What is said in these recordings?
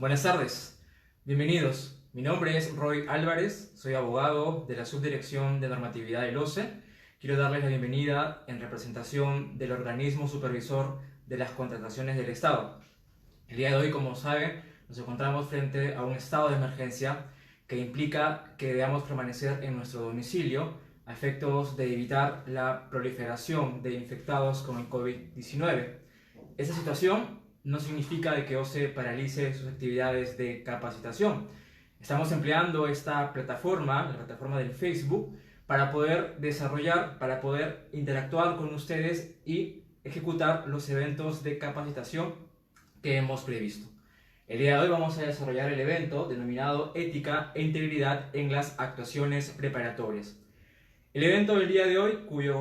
Buenas tardes, bienvenidos. Mi nombre es Roy Álvarez, soy abogado de la Subdirección de Normatividad del OCE. Quiero darles la bienvenida en representación del organismo supervisor de las contrataciones del Estado. El día de hoy, como saben, nos encontramos frente a un estado de emergencia que implica que debamos permanecer en nuestro domicilio a efectos de evitar la proliferación de infectados con el COVID-19. Esta situación no significa de que OCE paralice sus actividades de capacitación. Estamos empleando esta plataforma, la plataforma del Facebook, para poder desarrollar, para poder interactuar con ustedes y ejecutar los eventos de capacitación que hemos previsto. El día de hoy vamos a desarrollar el evento denominado Ética e Integridad en las Actuaciones Preparatorias. El evento del día de hoy, cuya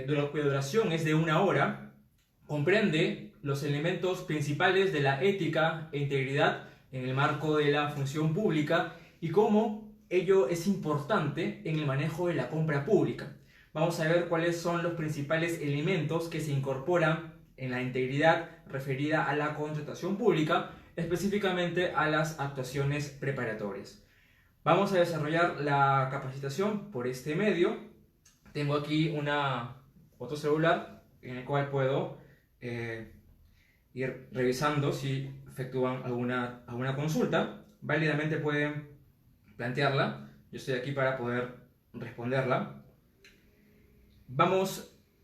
duración es de 1 hora, comprende los elementos principales de la ética e integridad en el marco de la función pública y cómo ello es importante en el manejo de la compra pública. Vamos a ver cuáles son los principales elementos que se incorporan en la integridad referida a la contratación pública, específicamente a las actuaciones preparatorias. Vamos a desarrollar la capacitación por este medio. Tengo aquí otro celular en el cual puedo ir revisando si efectúan alguna consulta. Válidamente pueden plantearla. Yo estoy aquí para poder responderla.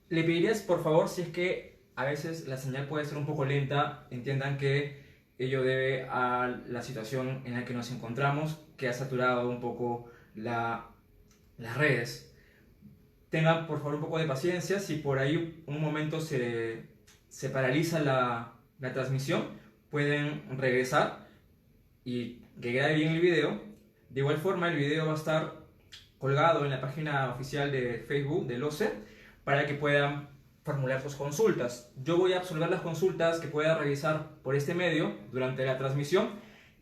Le pedirías por favor, si es que a veces la señal puede ser un poco lenta, entiendan que ello debe a la situación en la que nos encontramos, que ha saturado un poco las redes. Tengan por favor un poco de paciencia. Si por ahí un momento se paraliza la transmisión, pueden regresar y que quede bien el video. De igual forma, el video va a estar colgado en la página oficial de Facebook del OCE para que puedan formular sus consultas. Yo voy a absorber las consultas que pueda revisar por este medio durante la transmisión,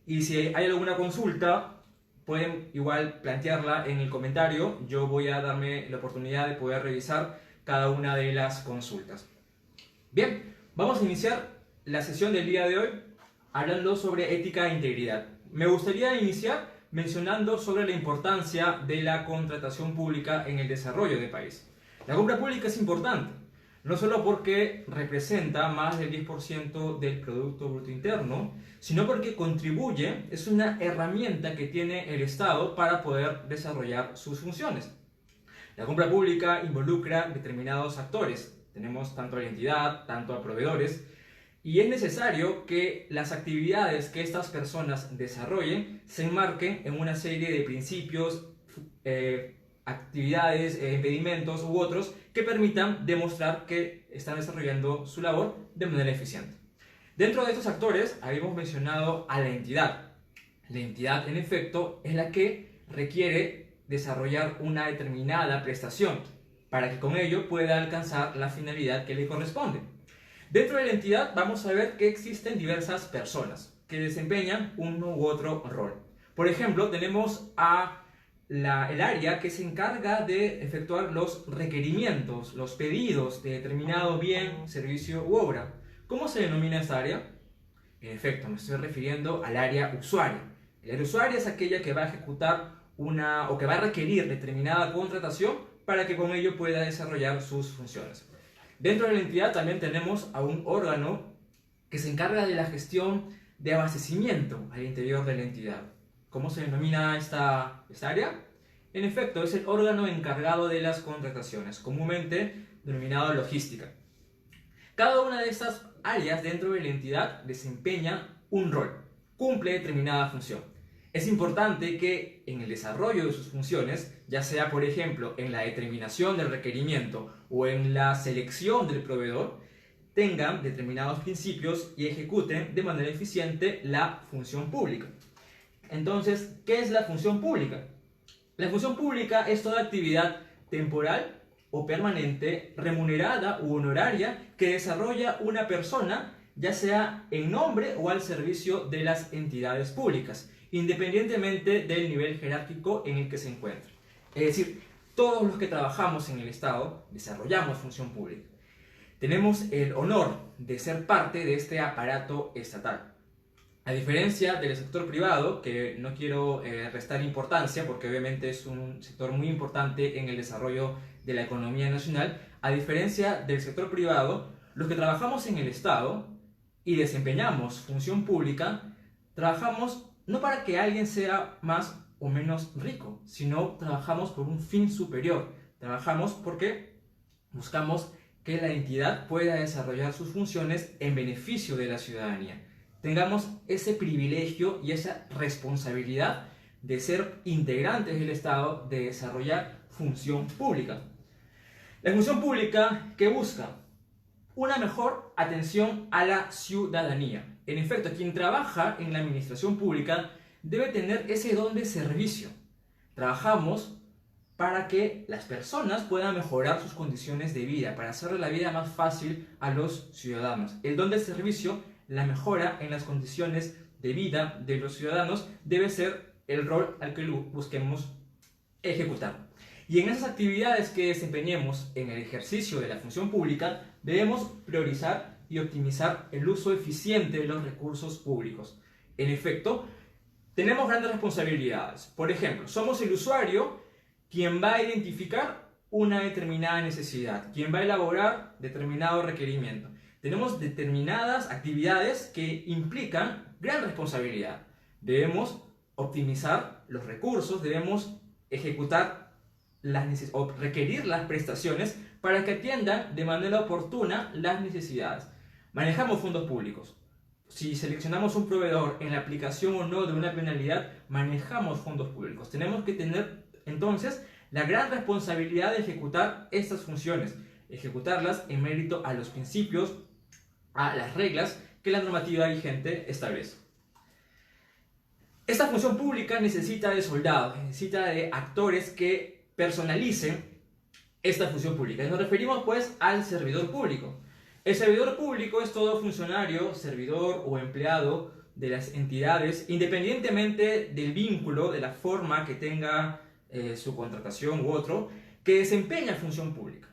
y si hay alguna consulta pueden igual plantearla en el comentario. Yo voy a darme la oportunidad de poder revisar cada una de las consultas. Bien, vamos a iniciar la sesión del día de hoy hablando sobre ética e integridad. Me gustaría iniciar mencionando sobre la importancia de la contratación pública en el desarrollo del país. La compra pública es importante, no solo porque representa más del 10% del Producto Bruto Interno, sino porque contribuye, es una herramienta que tiene el Estado para poder desarrollar sus funciones. La compra pública involucra determinados actores. Tenemos tanto a la entidad, tanto a proveedores, y es necesario que las actividades que estas personas desarrollen se enmarquen en una serie de principios, actividades, impedimentos u otros que permitan demostrar que están desarrollando su labor de manera eficiente. Dentro de estos actores habíamos mencionado a la entidad. La entidad, en efecto, es la que requiere desarrollar una determinada prestación para que con ello pueda alcanzar la finalidad que le corresponde. Dentro de la entidad vamos a ver que existen diversas personas que desempeñan uno u otro rol. Por ejemplo, tenemos el área que se encarga de efectuar los requerimientos, los pedidos de determinado bien, servicio u obra. ¿Cómo se denomina esta área? En efecto, me estoy refiriendo al área usuaria. El área usuaria es aquella que va a ejecutar o que va a requerir determinada contratación para que con ello pueda desarrollar sus funciones. Dentro de la entidad también tenemos a un órgano que se encarga de la gestión de abastecimiento al interior de la entidad. ¿Cómo se denomina esta área? En efecto, es el órgano encargado de las contrataciones, comúnmente denominado logística. Cada una de estas áreas dentro de la entidad desempeña un rol, cumple determinada función. Es importante que en el desarrollo de sus funciones, ya sea por ejemplo en la determinación del requerimiento o en la selección del proveedor, tengan determinados principios y ejecuten de manera eficiente la función pública. Entonces, ¿qué es la función pública? La función pública es toda actividad temporal o permanente, remunerada u honoraria que desarrolla una persona, ya sea en nombre o al servicio de las entidades públicas, independientemente del nivel jerárquico en el que se encuentre. Es decir, todos los que trabajamos en el Estado desarrollamos función pública. Tenemos el honor de ser parte de este aparato estatal. A diferencia del sector privado, que no quiero restar importancia porque obviamente es un sector muy importante en el desarrollo de la economía nacional, a diferencia del sector privado, los que trabajamos en el Estado y desempeñamos función pública, trabajamos no para que alguien sea más o menos rico, sino trabajamos por un fin superior. Trabajamos porque buscamos que la entidad pueda desarrollar sus funciones en beneficio de la ciudadanía. Tengamos ese privilegio y esa responsabilidad de ser integrantes del Estado, de desarrollar función pública. La función pública, ¿qué busca? Una mejor atención a la ciudadanía. En efecto, quien trabaja en la administración pública debe tener ese don de servicio. Trabajamos para que las personas puedan mejorar sus condiciones de vida, para hacerle la vida más fácil a los ciudadanos. El don de servicio, la mejora en las condiciones de vida de los ciudadanos, debe ser el rol al que busquemos ejecutar. Y en esas actividades que desempeñemos en el ejercicio de la función pública, debemos priorizar y optimizar el uso eficiente de los recursos públicos. En efecto, tenemos grandes responsabilidades. Por ejemplo, somos el usuario quien va a identificar una determinada necesidad, quien va a elaborar determinado requerimiento. Tenemos determinadas actividades que implican gran responsabilidad. Debemos optimizar los recursos, debemos ejecutar o requerir las prestaciones para que atiendan de manera oportuna las necesidades. Manejamos fondos públicos. Si seleccionamos un proveedor en la aplicación o no de una penalidad, manejamos fondos públicos. Tenemos que tener entonces la gran responsabilidad de ejecutar estas funciones, ejecutarlas en mérito a los principios, a las reglas que la normativa vigente establece. Esta función pública necesita de soldados, necesita de actores que personalicen esta función pública. Y nos referimos pues al servidor público. El servidor público es todo funcionario, servidor o empleado de las entidades, independientemente del vínculo, de la forma que tenga su contratación u otro, que desempeña función pública.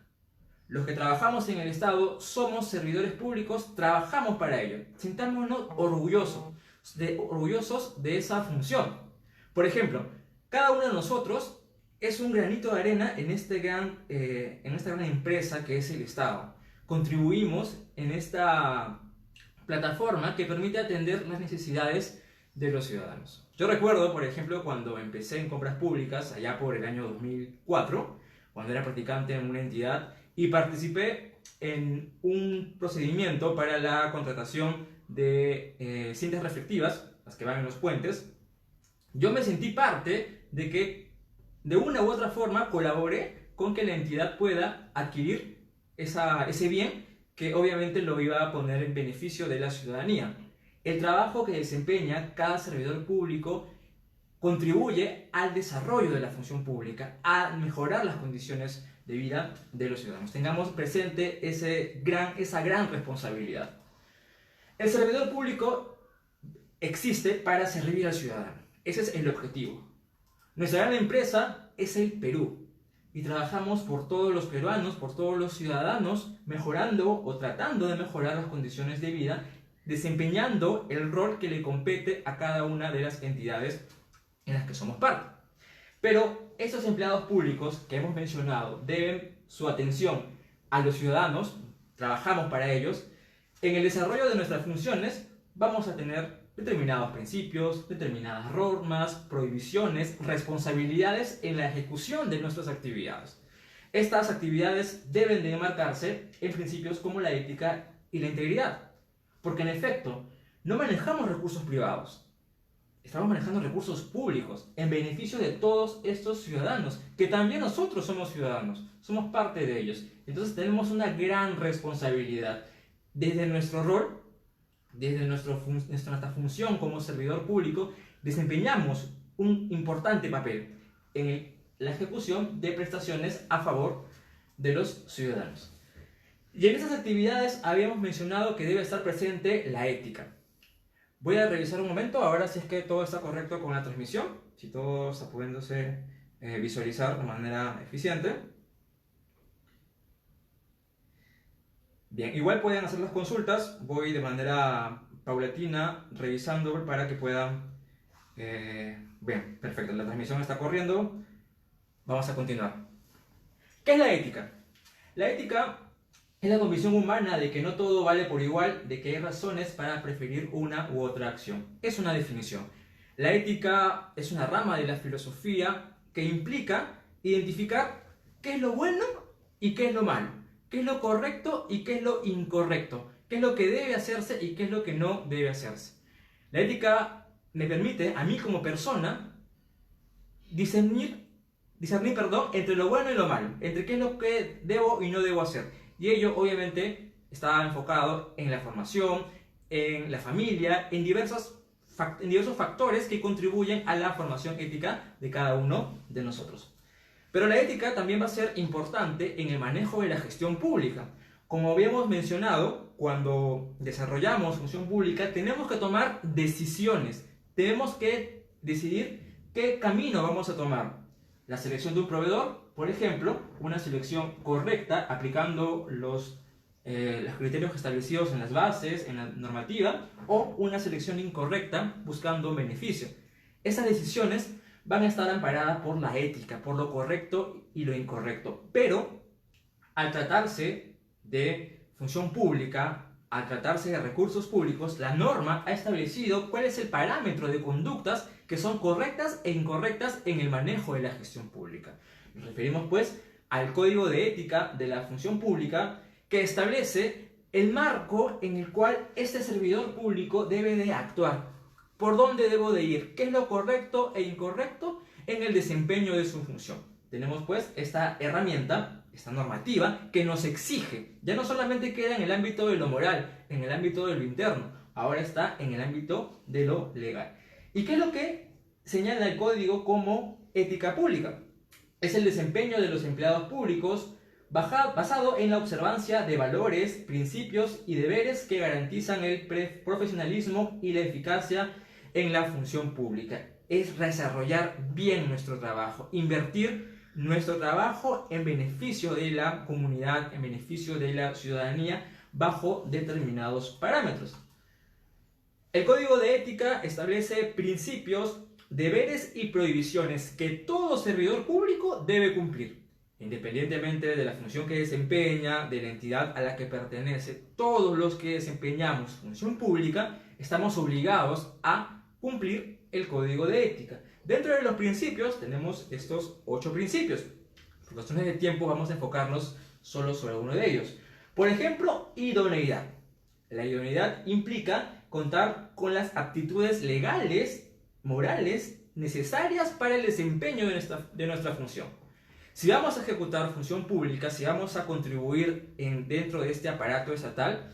Los que trabajamos en el Estado somos servidores públicos, trabajamos para ello. Sintámonos orgullosos de esa función. Por ejemplo, cada uno de nosotros es un granito de arena en esta gran empresa que es el Estado. Contribuimos en esta plataforma que permite atender las necesidades de los ciudadanos. Yo recuerdo, por ejemplo, cuando empecé en compras públicas, allá por el año 2004, cuando era practicante en una entidad, y participé en un procedimiento para la contratación de cintas reflectivas, las que van en los puentes. Yo me sentí parte de que de una u otra forma colaboré con que la entidad pueda adquirir ese bien que obviamente lo iba a poner en beneficio de la ciudadanía. El trabajo que desempeña cada servidor público contribuye al desarrollo de la función pública, a mejorar las condiciones de vida de los ciudadanos. Tengamos presente esa gran responsabilidad. El servidor público existe para servir al ciudadano. Ese es el objetivo. Nuestra gran empresa es el Perú y trabajamos por todos los peruanos, por todos los ciudadanos, mejorando o tratando de mejorar las condiciones de vida, desempeñando el rol que le compete a cada una de las entidades en las que somos parte. Pero estos empleados públicos que hemos mencionado deben su atención a los ciudadanos, trabajamos para ellos. En el desarrollo de nuestras funciones vamos a tener determinados principios, determinadas normas, prohibiciones, responsabilidades en la ejecución de nuestras actividades. Estas actividades deben de enmarcarse en principios como la ética y la integridad, porque en efecto no manejamos recursos privados, estamos manejando recursos públicos en beneficio de todos estos ciudadanos, que también nosotros somos ciudadanos, somos parte de ellos. Entonces tenemos una gran responsabilidad desde nuestro rol, desde nuestra función como servidor público. Desempeñamos un importante papel en la ejecución de prestaciones a favor de los ciudadanos. Y en esas actividades habíamos mencionado que debe estar presente la ética. Voy a revisar un momento ahora si es que todo está correcto con la transmisión, si todo está pudiéndose visualizar de manera eficiente. Bien, igual pueden hacer las consultas, voy de manera paulatina, revisando para que puedan... bien, perfecto, la transmisión está corriendo. Vamos a continuar. ¿Qué es la ética? La ética es la convicción humana de que no todo vale por igual, de que hay razones para preferir una u otra acción. Es una definición. La ética es una rama de la filosofía que implica identificar qué es lo bueno y qué es lo malo, qué es lo correcto y qué es lo incorrecto, qué es lo que debe hacerse y qué es lo que no debe hacerse. La ética me permite, a mí como persona, discernir, entre lo bueno y lo malo, entre qué es lo que debo y no debo hacer. Y ello, obviamente, está enfocado en la formación, en la familia, en diversos factores que contribuyen a la formación ética de cada uno de nosotros. Pero la ética también va a ser importante en el manejo de la gestión pública. Como habíamos mencionado, cuando desarrollamos función pública, tenemos que tomar decisiones. Tenemos que decidir qué camino vamos a tomar. La selección de un proveedor, por ejemplo, una selección correcta aplicando los criterios establecidos en las bases, en la normativa, o una selección incorrecta buscando beneficio. Esas decisiones van a estar amparadas por la ética, por lo correcto y lo incorrecto. Pero al tratarse de función pública, al tratarse de recursos públicos, la norma ha establecido cuál es el parámetro de conductas que son correctas e incorrectas en el manejo de la gestión pública. Nos referimos pues al Código de Ética de la Función Pública, que establece el marco en el cual este servidor público debe de actuar. ¿Por dónde debo de ir? ¿Qué es lo correcto e incorrecto en el desempeño de su función? Tenemos pues esta herramienta, esta normativa, que nos exige. Ya no solamente queda en el ámbito de lo moral, en el ámbito de lo interno, ahora está en el ámbito de lo legal. ¿Y qué es lo que señala el código como ética pública? Es el desempeño de los empleados públicos basado en la observancia de valores, principios y deberes que garantizan el profesionalismo y la eficacia en la función pública. Es desarrollar bien nuestro trabajo, invertir nuestro trabajo en beneficio de la comunidad, en beneficio de la ciudadanía, bajo determinados parámetros. El Código de Ética establece principios, deberes y prohibiciones que todo servidor público debe cumplir. Independientemente de la función que desempeña, de la entidad a la que pertenece, todos los que desempeñamos función pública estamos obligados a cumplir el Código de Ética. Dentro de los principios tenemos estos 8 principios. Por cuestiones de tiempo vamos a enfocarnos solo sobre uno de ellos. Por ejemplo, idoneidad. La idoneidad implica contar con las aptitudes legales, morales, necesarias para el desempeño de nuestra función. Si vamos a ejecutar función pública, si vamos a contribuir dentro de este aparato estatal,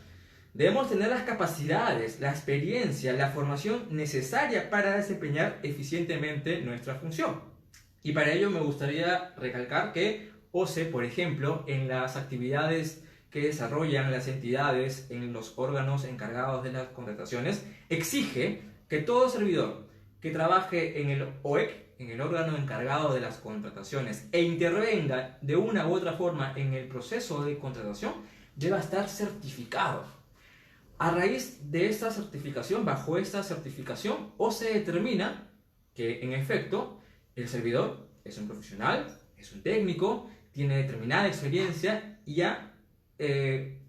debemos tener las capacidades, la experiencia, la formación necesaria para desempeñar eficientemente nuestra función. Y para ello me gustaría recalcar que OCE, por ejemplo, en las actividades que desarrollan las entidades en los órganos encargados de las contrataciones, exige que todo servidor que trabaje en el OEC, en el órgano encargado de las contrataciones, e intervenga de una u otra forma en el proceso de contratación, deba estar certificado. A raíz de esta certificación, bajo esta certificación, o se determina que, en efecto, el servidor es un profesional, es un técnico, tiene determinada experiencia y ha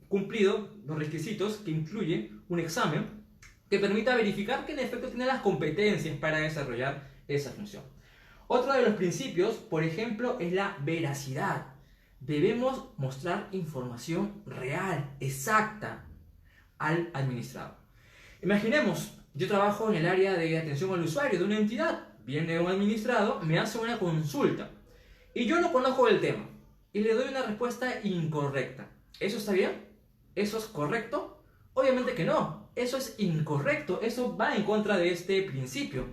cumplido los requisitos que incluye un examen que permita verificar que en efecto tiene las competencias para desarrollar esa función. Otro de los principios, por ejemplo, es la veracidad. Debemos mostrar información real, exacta, al administrado. Imaginemos, yo trabajo en el área de atención al usuario de una entidad. Viene un administrado, me hace una consulta y yo no conozco el tema y le doy una respuesta incorrecta. ¿Eso está bien? ¿Eso es correcto? Obviamente que no. Eso es incorrecto. Eso va en contra de este principio.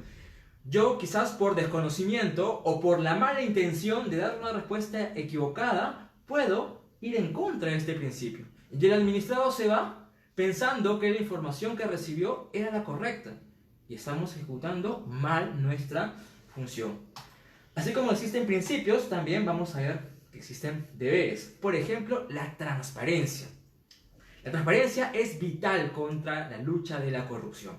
Yo, quizás por desconocimiento o por la mala intención de dar una respuesta equivocada, puedo ir en contra de este principio. Y el administrado se va pensando que la información que recibió era la correcta. Y estamos ejecutando mal nuestra función. Así como existen principios, también vamos a ver que existen deberes. Por ejemplo, la transparencia. La transparencia es vital contra la lucha de la corrupción.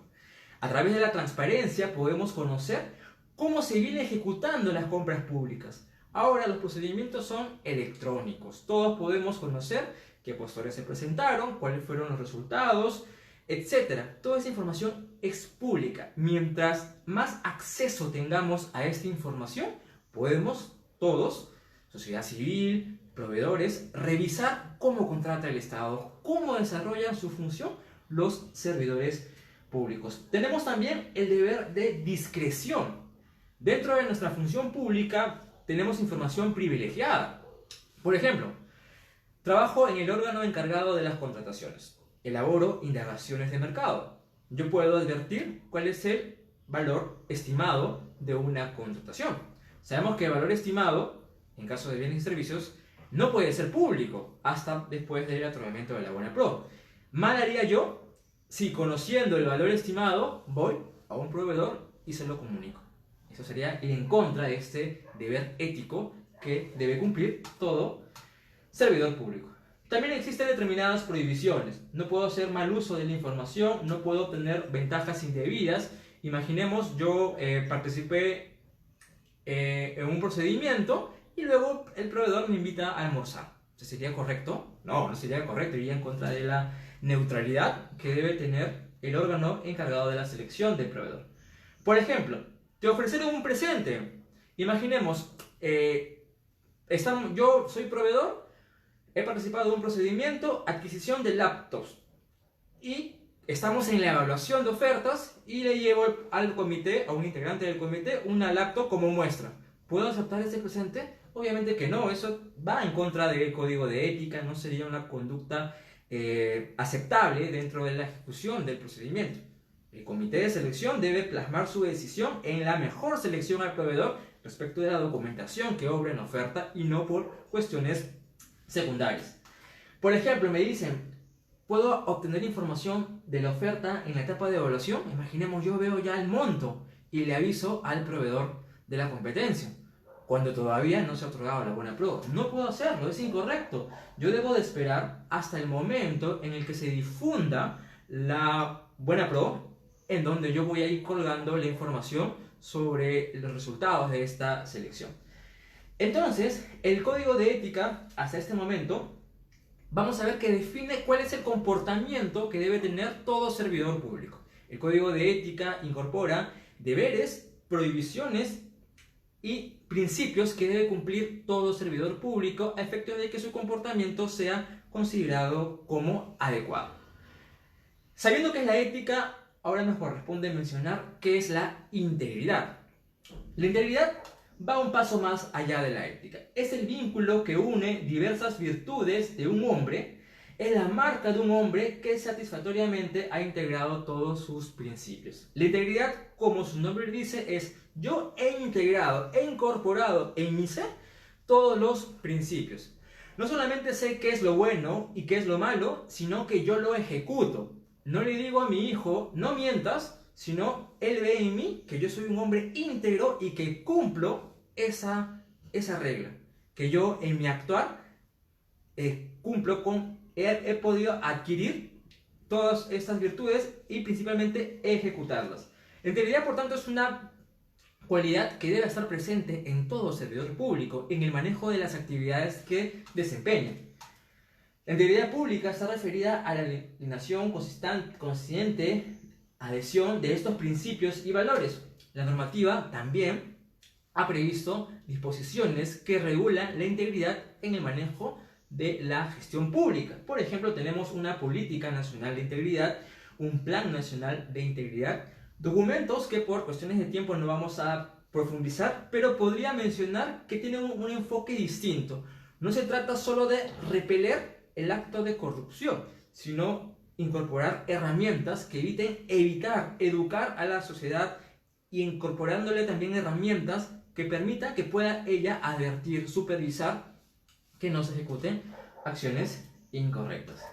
A través de la transparencia podemos conocer cómo se vienen ejecutando las compras públicas. Ahora los procedimientos son electrónicos. Todos podemos conocer qué postores se presentaron, cuáles fueron los resultados, etc. Toda esa información es pública. Mientras más acceso tengamos a esta información, podemos todos, sociedad civil, proveedores, revisar cómo contrata el Estado, cómo desarrollan su función los servidores públicos. Tenemos también el deber de discreción. Dentro de nuestra función pública tenemos información privilegiada. Por ejemplo, trabajo en el órgano encargado de las contrataciones. Elaboro indagaciones de mercado. Yo puedo advertir cuál es el valor estimado de una contratación. Sabemos que el valor estimado, en caso de bienes y servicios, no puede ser público hasta después del otorgamiento de la buena pro. Mal haría yo si, conociendo el valor estimado, voy a un proveedor y se lo comunico. Eso sería ir en contra de este deber ético que debe cumplir todo servidor público. También existen determinadas prohibiciones. No puedo hacer mal uso de la información, no puedo obtener ventajas indebidas. Imaginemos, yo participé en un procedimiento y luego el proveedor me invita a almorzar. ¿Sería correcto? No, no sería correcto. Iría en contra de la neutralidad que debe tener el órgano encargado de la selección del proveedor. Por ejemplo, te ofrecieron un presente. Imaginemos, yo soy proveedor, he participado en un procedimiento, adquisición de laptops, y estamos en la evaluación de ofertas y le llevo al comité, a un integrante del comité, una laptop como muestra. ¿Puedo aceptar este presente? Obviamente que no, eso va en contra del código de ética, no sería una conducta aceptable dentro de la ejecución del procedimiento. El comité de selección debe plasmar su decisión en la mejor selección al proveedor respecto de la documentación que obra en oferta y no por cuestiones secundarias. Por ejemplo, me dicen, ¿puedo obtener información de la oferta en la etapa de evaluación? Imaginemos, yo veo ya el monto y le aviso al proveedor de la competencia, cuando todavía no se ha otorgado la buena prueba. No puedo hacerlo, es incorrecto. Yo debo de esperar hasta el momento en el que se difunda la buena prueba, en donde yo voy a ir colgando la información sobre los resultados de esta selección. Entonces, el código de ética, hasta este momento, vamos a ver que define cuál es el comportamiento que debe tener todo servidor público. El código de ética incorpora deberes, prohibiciones y principios que debe cumplir todo servidor público a efecto de que su comportamiento sea considerado como adecuado. Sabiendo qué es la ética, ahora nos corresponde mencionar qué es la integridad. La integridad va un paso más allá de la ética. Es el vínculo que une diversas virtudes de un hombre, es la marca de un hombre que satisfactoriamente ha integrado todos sus principios. La integridad, como su nombre dice, es yo he integrado, he incorporado en mi ser todos los principios. No solamente sé qué es lo bueno y qué es lo malo, sino que yo lo ejecuto. No le digo a mi hijo, no mientas, sino él ve en mí que yo soy un hombre íntegro y que cumplo esa regla. Que yo en mi actuar cumplo con, he podido adquirir todas estas virtudes y principalmente ejecutarlas. La integridad, por tanto, es una cualidad que debe estar presente en todo servidor público, en el manejo de las actividades que desempeña. La integridad pública está referida a la alineación consciente, adhesión de estos principios y valores. La normativa también ha previsto disposiciones que regulan la integridad en el manejo de la gestión pública. Por ejemplo, tenemos una política nacional de integridad, un plan nacional de integridad, documentos que por cuestiones de tiempo no vamos a profundizar, pero podría mencionar que tienen un enfoque distinto. No se trata solo de repeler el acto de corrupción, sino incorporar herramientas que eviten educar a la sociedad y incorporándole también herramientas que permitan que pueda ella advertir, supervisar que no se ejecuten acciones incorrectas.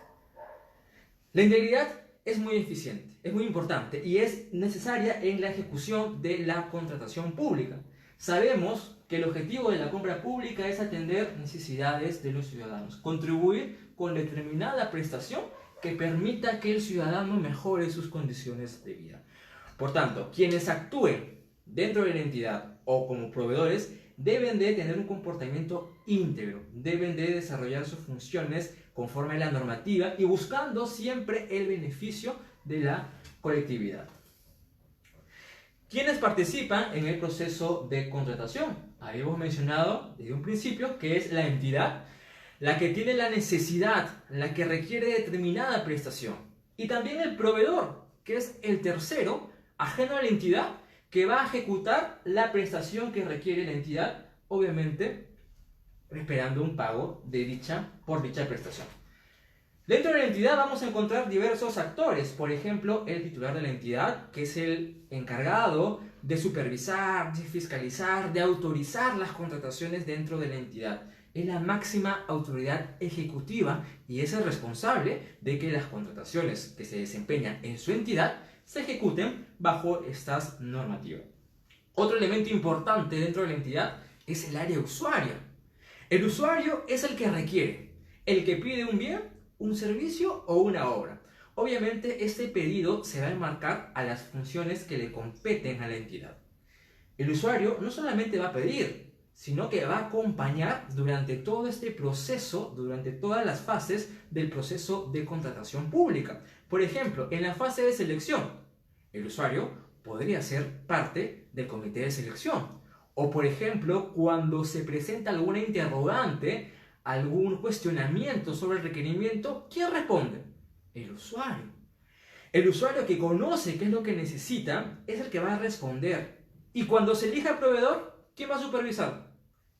La integridad es muy eficiente, es muy importante y es necesaria en la ejecución de la contratación pública. Sabemos que el objetivo de la compra pública es atender necesidades de los ciudadanos, contribuir con determinada prestación que permita que el ciudadano mejore sus condiciones de vida. Por tanto, quienes actúen dentro de la entidad o como proveedores deben de tener un comportamiento íntegro, deben de desarrollar sus funciones conforme a la normativa y buscando siempre el beneficio de la colectividad. ¿Quiénes participan en el proceso de contratación? Habíamos mencionado desde un principio que es la entidad, la que tiene la necesidad, la que requiere determinada prestación. Y también el proveedor, que es el tercero, ajeno a la entidad, que va a ejecutar la prestación que requiere la entidad, obviamente esperando un pago por dicha prestación. Dentro de la entidad vamos a encontrar diversos actores, por ejemplo, el titular de la entidad, que es el encargado de supervisar, de fiscalizar, de autorizar las contrataciones dentro de la entidad. Es la máxima autoridad ejecutiva y es el responsable de que las contrataciones que se desempeñan en su entidad se ejecuten bajo estas normativas. Otro elemento importante dentro de la entidad es el área usuaria. El usuario es el que requiere, el que pide un bien, un servicio o una obra. Obviamente este pedido se va a enmarcar a las funciones que le competen a la entidad. El usuario no solamente va a pedir, sino que va a acompañar durante todo este proceso, durante todas las fases del proceso de contratación pública. Por ejemplo, en la fase de selección, el usuario podría ser parte del comité de selección. O por ejemplo, cuando se presenta alguna interrogante, algún cuestionamiento sobre el requerimiento, ¿quién responde? El usuario. El usuario que conoce qué es lo que necesita es el que va a responder. Y cuando se elija el proveedor, ¿quién va a supervisar?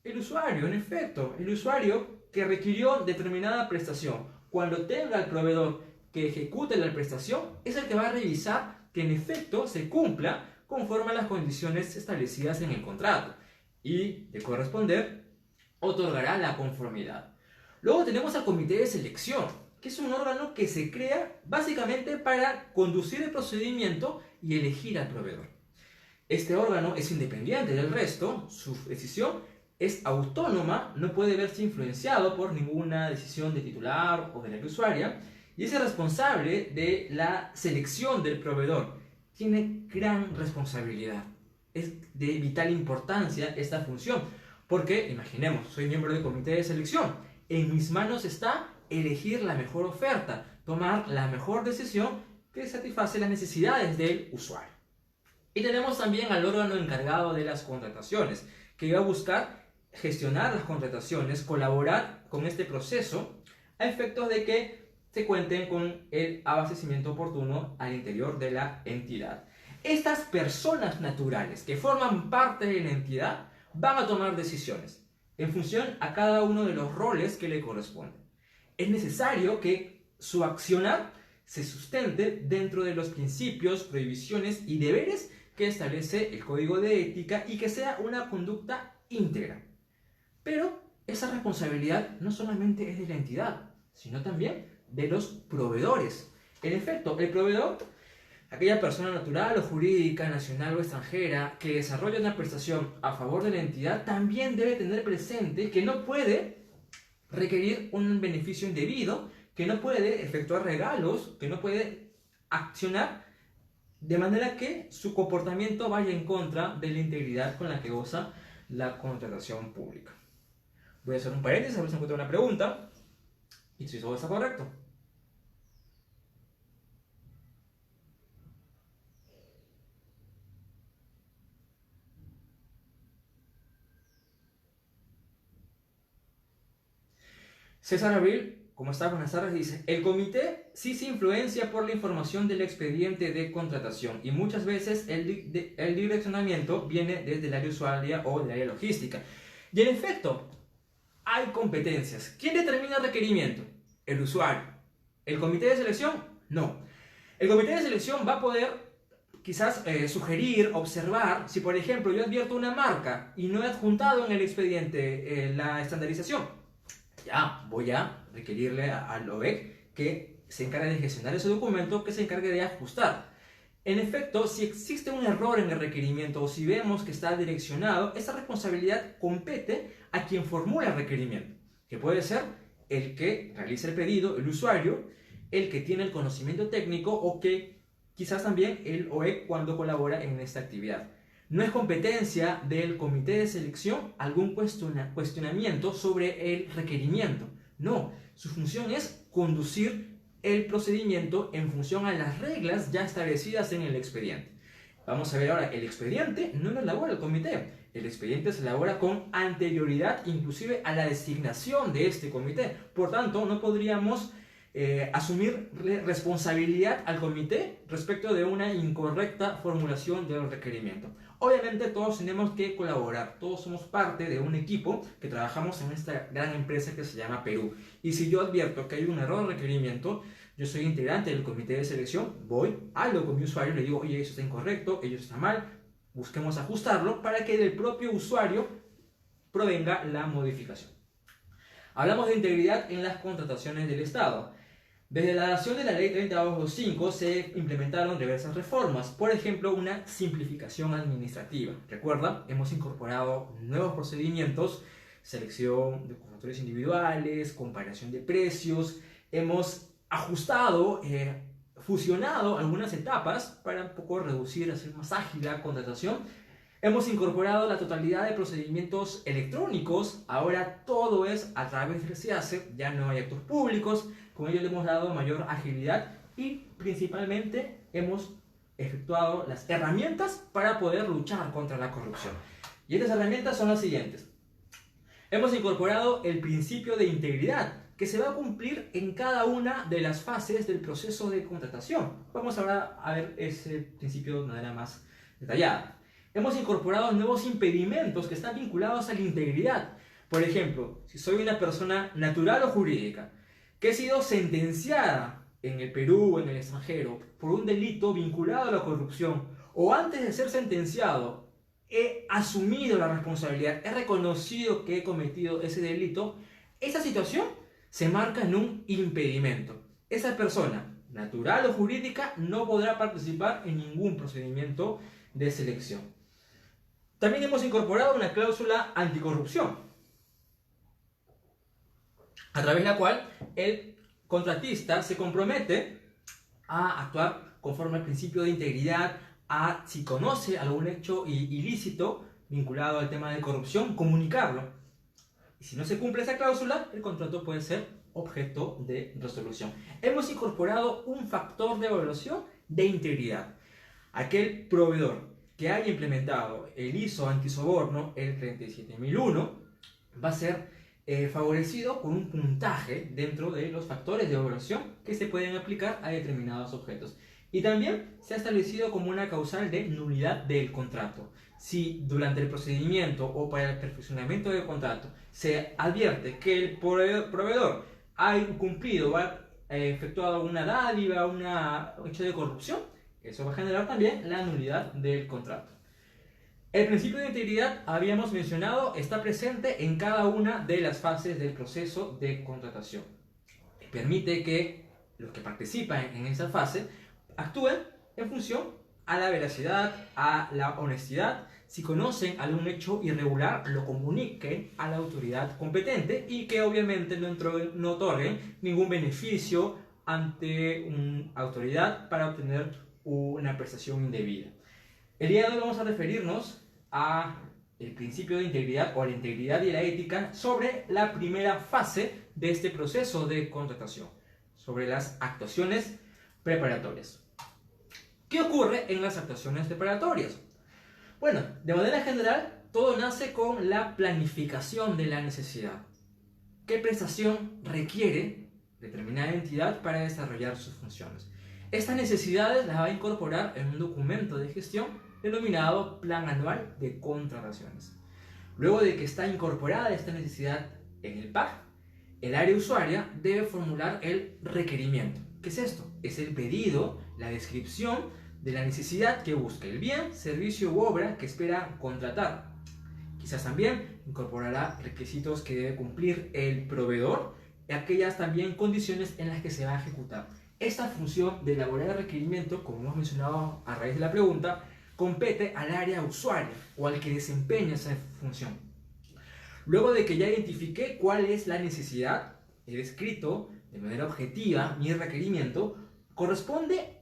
El usuario, en efecto. El usuario que requirió determinada prestación. Cuando tenga el proveedor que ejecute la prestación, es el que va a revisar que en efecto se cumpla conforme a las condiciones establecidas en el contrato. Y, de corresponder, otorgará la conformidad. Luego tenemos al comité de selección, que es un órgano que se crea básicamente para conducir el procedimiento y elegir al proveedor. Este órgano es independiente del resto, su decisión es autónoma, no puede verse influenciado por ninguna decisión de titular o de la usuaria, y es el responsable de la selección del proveedor. Tiene gran responsabilidad. Es de vital importancia esta función. Porque, imaginemos, soy miembro del comité de selección. En mis manos está elegir la mejor oferta, tomar la mejor decisión que satisface las necesidades del usuario. Y tenemos también al órgano encargado de las contrataciones, que va a buscar gestionar las contrataciones, colaborar con este proceso, a efectos de que se cuenten con el abastecimiento oportuno al interior de la entidad. Estas personas naturales que forman parte de la entidad van a tomar decisiones en función a cada uno de los roles que le corresponden. Es necesario que su accionar se sustente dentro de los principios, prohibiciones y deberes que establece el Código de Ética y que sea una conducta íntegra. Pero esa responsabilidad no solamente es de la entidad, sino también de los proveedores. En efecto, el proveedor, aquella persona natural o jurídica, nacional o extranjera, que desarrolla una prestación a favor de la entidad, también debe tener presente que no puede requerir un beneficio indebido, que no puede efectuar regalos, que no puede accionar de manera que su comportamiento vaya en contra de la integridad con la que goza la contratación pública. Voy a hacer un paréntesis a ver si encuentro una pregunta y si todo está correcto. César Abril, ¿cómo está? Buenas tardes. Dice, el comité sí se influencia por la información del expediente de contratación y muchas veces el direccionamiento viene desde el área usuaria o del área logística. Y en efecto, hay competencias. ¿Quién determina el requerimiento? El usuario. ¿El comité de selección? No. El comité de selección va a poder quizás sugerir, observar, si por ejemplo yo advierto una marca y no he adjuntado en el expediente la estandarización, ya voy a requerirle al OEC que se encargue de gestionar ese documento, que se encargue de ajustar. En efecto, si existe un error en el requerimiento o si vemos que está direccionado, esa responsabilidad compete a quien formula el requerimiento, que puede ser el que realiza el pedido, el usuario, el que tiene el conocimiento técnico o que quizás también él o él cuando colabora en esta actividad. No es competencia del comité de selección algún cuestionamiento sobre el requerimiento. No, su función es conducir el procedimiento en función a las reglas ya establecidas en el expediente. Vamos a ver ahora, el expediente no lo elabora el comité. El expediente se elabora con anterioridad inclusive a la designación de este comité. Por tanto, no podríamos asumir responsabilidad al comité respecto de una incorrecta formulación del requerimiento. Obviamente todos tenemos que colaborar, todos somos parte de un equipo que trabajamos en esta gran empresa que se llama Perú. Y si yo advierto que hay un error de requerimiento, yo soy integrante del comité de selección, hablo con mi usuario y le digo, oye, eso está incorrecto, eso está mal, busquemos ajustarlo para que del propio usuario provenga la modificación. Hablamos de integridad en las contrataciones del Estado. Desde la adopción de la Ley 30/2005 se implementaron diversas reformas, por ejemplo, una simplificación administrativa. Recuerda, hemos incorporado nuevos procedimientos, selección de contratos individuales, comparación de precios, hemos ajustado, fusionado algunas etapas para un poco reducir, hacer más ágil la contratación. Hemos incorporado la totalidad de procedimientos electrónicos, ahora todo es a través del SEACE, ya no hay actos públicos, con ello le hemos dado mayor agilidad y principalmente hemos efectuado las herramientas para poder luchar contra la corrupción. Y estas herramientas son las siguientes. Hemos incorporado el principio de integridad, que se va a cumplir en cada una de las fases del proceso de contratación. Vamos ahora a ver ese principio de manera más detallada. Hemos incorporado nuevos impedimentos que están vinculados a la integridad. Por ejemplo, si soy una persona natural o jurídica que he sido sentenciada en el Perú o en el extranjero por un delito vinculado a la corrupción, o antes de ser sentenciado he asumido la responsabilidad, he reconocido que he cometido ese delito, esa situación se marca en un impedimento. Esa persona, natural o jurídica, no podrá participar en ningún procedimiento de selección. También hemos incorporado una cláusula anticorrupción, a través de la cual el contratista se compromete a actuar conforme al principio de integridad, si conoce algún hecho ilícito vinculado al tema de corrupción, comunicarlo. Y si no se cumple esa cláusula, el contrato puede ser objeto de resolución. Hemos incorporado un factor de evaluación de integridad. Aquel proveedor que haya implementado el ISO antisoborno, el 37001, va a ser favorecido con un puntaje dentro de los factores de evaluación que se pueden aplicar a determinados objetos. Y también se ha establecido como una causal de nulidad del contrato. Si durante el procedimiento o para el perfeccionamiento del contrato se advierte que el proveedor ha incumplido o ha efectuado una dádiva, un hecho de corrupción, eso va a generar también la nulidad del contrato. El principio de integridad, habíamos mencionado, está presente en cada una de las fases del proceso de contratación. Permite que los que participan en esa fase actúen en función a la veracidad, a la honestidad. Si conocen algún hecho irregular, lo comuniquen a la autoridad competente y que obviamente no otorguen ningún beneficio ante una autoridad para obtener una prestación indebida. El día de hoy vamos a referirnos a el principio de integridad o a la integridad y la ética sobre la primera fase de este proceso de contratación, sobre las actuaciones preparatorias. ¿Qué ocurre en las actuaciones preparatorias? Bueno, de manera general, todo nace con la planificación de la necesidad. ¿Qué prestación requiere determinada entidad para desarrollar sus funciones? Estas necesidades las va a incorporar en un documento de gestión denominado Plan Anual de Contrataciones. Luego de que está incorporada esta necesidad en el PAC, el área usuaria debe formular el requerimiento. ¿Qué es esto? Es el pedido, la descripción de la necesidad que busca, el bien, servicio u obra que espera contratar. Quizás también incorporará requisitos que debe cumplir el proveedor y aquellas también condiciones en las que se va a ejecutar. Esta función de elaborar el requerimiento, como hemos mencionado a raíz de la pregunta, compete al área usuaria o al que desempeña esa función. Luego de que ya identifiqué cuál es la necesidad, he descrito de manera objetiva mi requerimiento, corresponde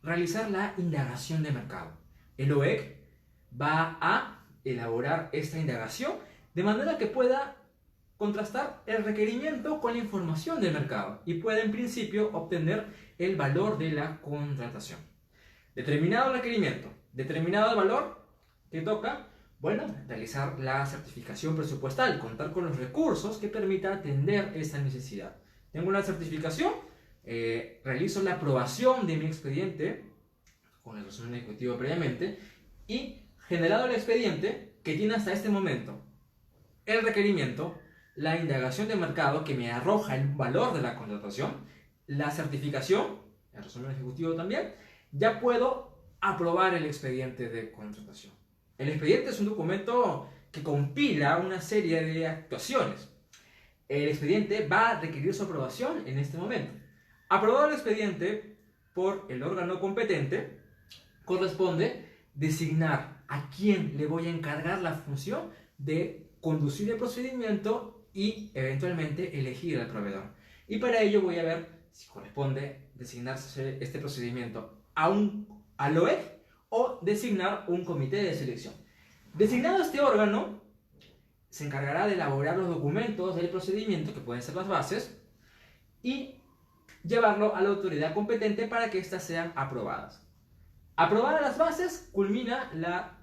realizar la indagación de mercado. El OEC va a elaborar esta indagación de manera que pueda contrastar el requerimiento con la información del mercado y pueda en principio obtener el valor de la contratación. Determinado el requerimiento, determinado el valor que toca, bueno, realizar la certificación presupuestal, contar con los recursos que permita atender esa necesidad. Tengo una certificación, realizo la aprobación de mi expediente con el resumen ejecutivo previamente y generado el expediente que tiene hasta este momento el requerimiento, la indagación de mercado que me arroja el valor de la contratación, la certificación, el resumen ejecutivo también, ya puedo aprobar el expediente de contratación. El expediente es un documento que compila una serie de actuaciones. El expediente va a requerir su aprobación en este momento. Aprobado el expediente por el órgano competente, corresponde designar a quién le voy a encargar la función de conducir el procedimiento y eventualmente elegir al proveedor. Y para ello voy a ver si corresponde designarse este procedimiento al OEC o designar un comité de selección. Designado este órgano, se encargará de elaborar los documentos del procedimiento, que pueden ser las bases, y llevarlo a la autoridad competente para que éstas sean aprobadas. Aprobadas las bases, culmina la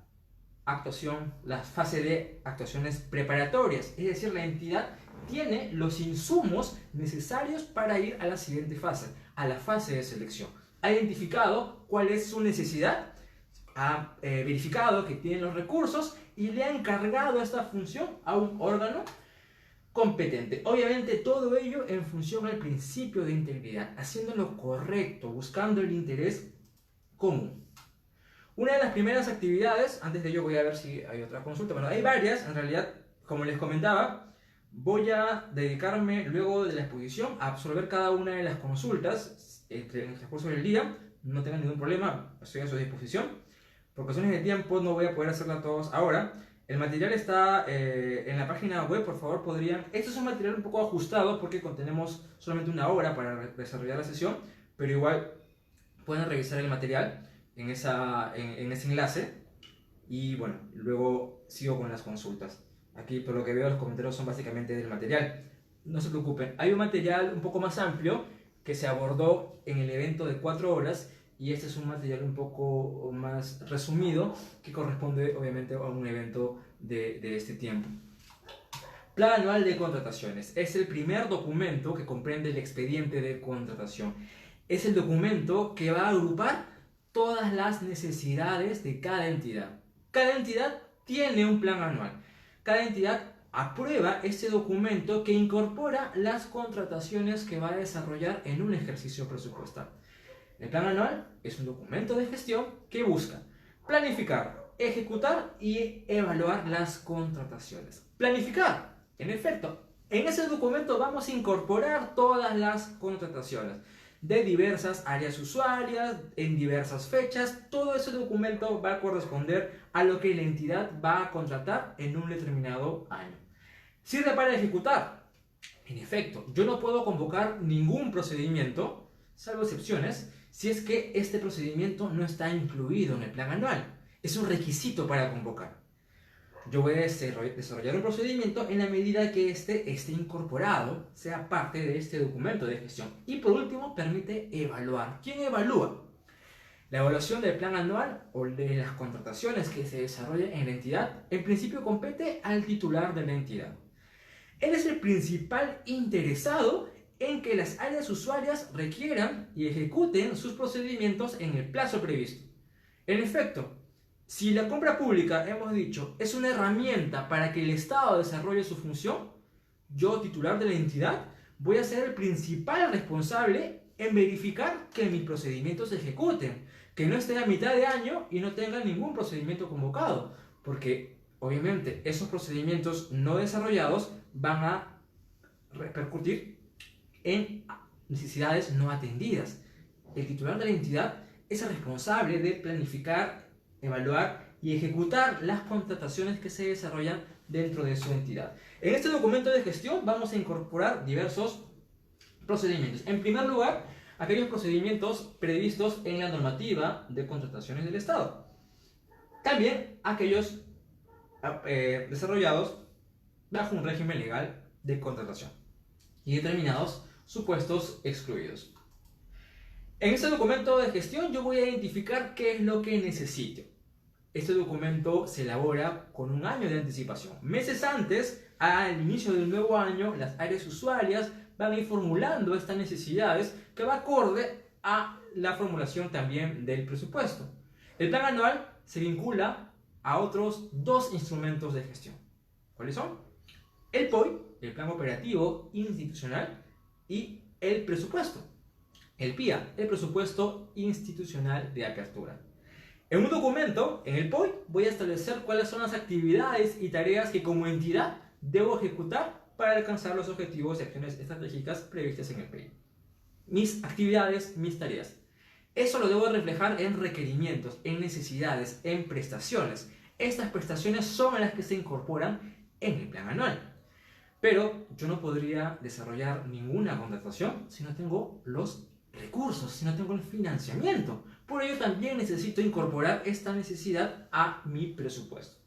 actuación, la fase de actuaciones preparatorias, es decir, la entidad tiene los insumos necesarios para ir a la siguiente fase, a la fase de selección. Ha identificado cuál es su necesidad, ha verificado que tiene los recursos y le ha encargado esta función a un órgano competente. Obviamente todo ello en función al principio de integridad, haciendo lo correcto, buscando el interés común. Una de las primeras actividades, antes de ello voy a ver si hay otra consulta, bueno, hay varias, en realidad, como les comentaba, voy a dedicarme luego de la exposición a absorber cada una de las consultas en el transcurso del día, no tengan ningún problema, estoy a su disposición. Por cuestiones de tiempo no voy a poder hacerla todos ahora. El material está en la página web, por favor podrían... Esto es un material un poco ajustado porque tenemos solamente una hora para desarrollar la sesión, pero igual pueden revisar el material en ese enlace y bueno, luego sigo con las consultas. Aquí por lo que veo los comentarios son básicamente del material. No se preocupen, hay un material un poco más amplio que se abordó en el evento de 4 horas y este es un material un poco más resumido que corresponde obviamente a un evento de este tiempo. Plan anual de contrataciones. Es el primer documento que comprende el expediente de contratación. Es el documento que va a agrupar todas las necesidades de cada entidad. Cada entidad tiene un plan anual. Cada entidad aprueba este documento que incorpora las contrataciones que va a desarrollar en un ejercicio presupuestal. El plan anual es un documento de gestión que busca planificar, ejecutar y evaluar las contrataciones. Planificar, en efecto, en ese documento vamos a incorporar todas las contrataciones de diversas áreas usuarias, en diversas fechas. Todo ese documento va a corresponder a lo que la entidad va a contratar en un determinado año. Sirve para ejecutar. En efecto, yo no puedo convocar ningún procedimiento, salvo excepciones, si es que este procedimiento no está incluido en el plan anual. Es un requisito para convocar. Yo voy a desarrollar un procedimiento en la medida que éste esté incorporado, sea parte de este documento de gestión. Y por último, permite evaluar. ¿Quién evalúa? La evaluación del plan anual o de las contrataciones que se desarrollen en la entidad, en principio compete al titular de la entidad. Él es el principal interesado en que las áreas usuarias requieran y ejecuten sus procedimientos en el plazo previsto. En efecto, si la compra pública, hemos dicho, es una herramienta para que el Estado desarrolle su función, yo, titular de la entidad, voy a ser el principal responsable en verificar que mis procedimientos se ejecuten, que no esté a mitad de año y no tenga ningún procedimiento convocado, porque obviamente esos procedimientos no desarrollados van a repercutir en necesidades no atendidas. El titular de la entidad es el responsable de planificar, evaluar y ejecutar las contrataciones que se desarrollan dentro de su entidad. En este documento de gestión vamos a incorporar diversos Procedimientos. En primer lugar, aquellos procedimientos previstos en la normativa de contrataciones del Estado. También aquellos desarrollados bajo un régimen legal de contratación y determinados supuestos excluidos. En este documento de gestión yo voy a identificar qué es lo que necesito. Este documento se elabora con un año de anticipación. Meses antes, al inicio del nuevo año, las áreas usuarias van a ir formulando estas necesidades que va acorde a la formulación también del presupuesto. El plan anual se vincula a otros dos instrumentos de gestión. ¿Cuáles son? El POI, el Plan Operativo Institucional, y el presupuesto. El PIA, el Presupuesto Institucional de Apertura. En un documento, en el POI, voy a establecer cuáles son las actividades y tareas que como entidad debo ejecutar para alcanzar los objetivos y acciones estratégicas previstas en el PIA. Mis actividades, mis tareas. Eso lo debo reflejar en requerimientos, en necesidades, en prestaciones. Estas prestaciones son las que se incorporan en el plan anual. Pero yo no podría desarrollar ninguna contratación si no tengo los recursos, si no tengo el financiamiento. Por ello también necesito incorporar esta necesidad a mi presupuesto.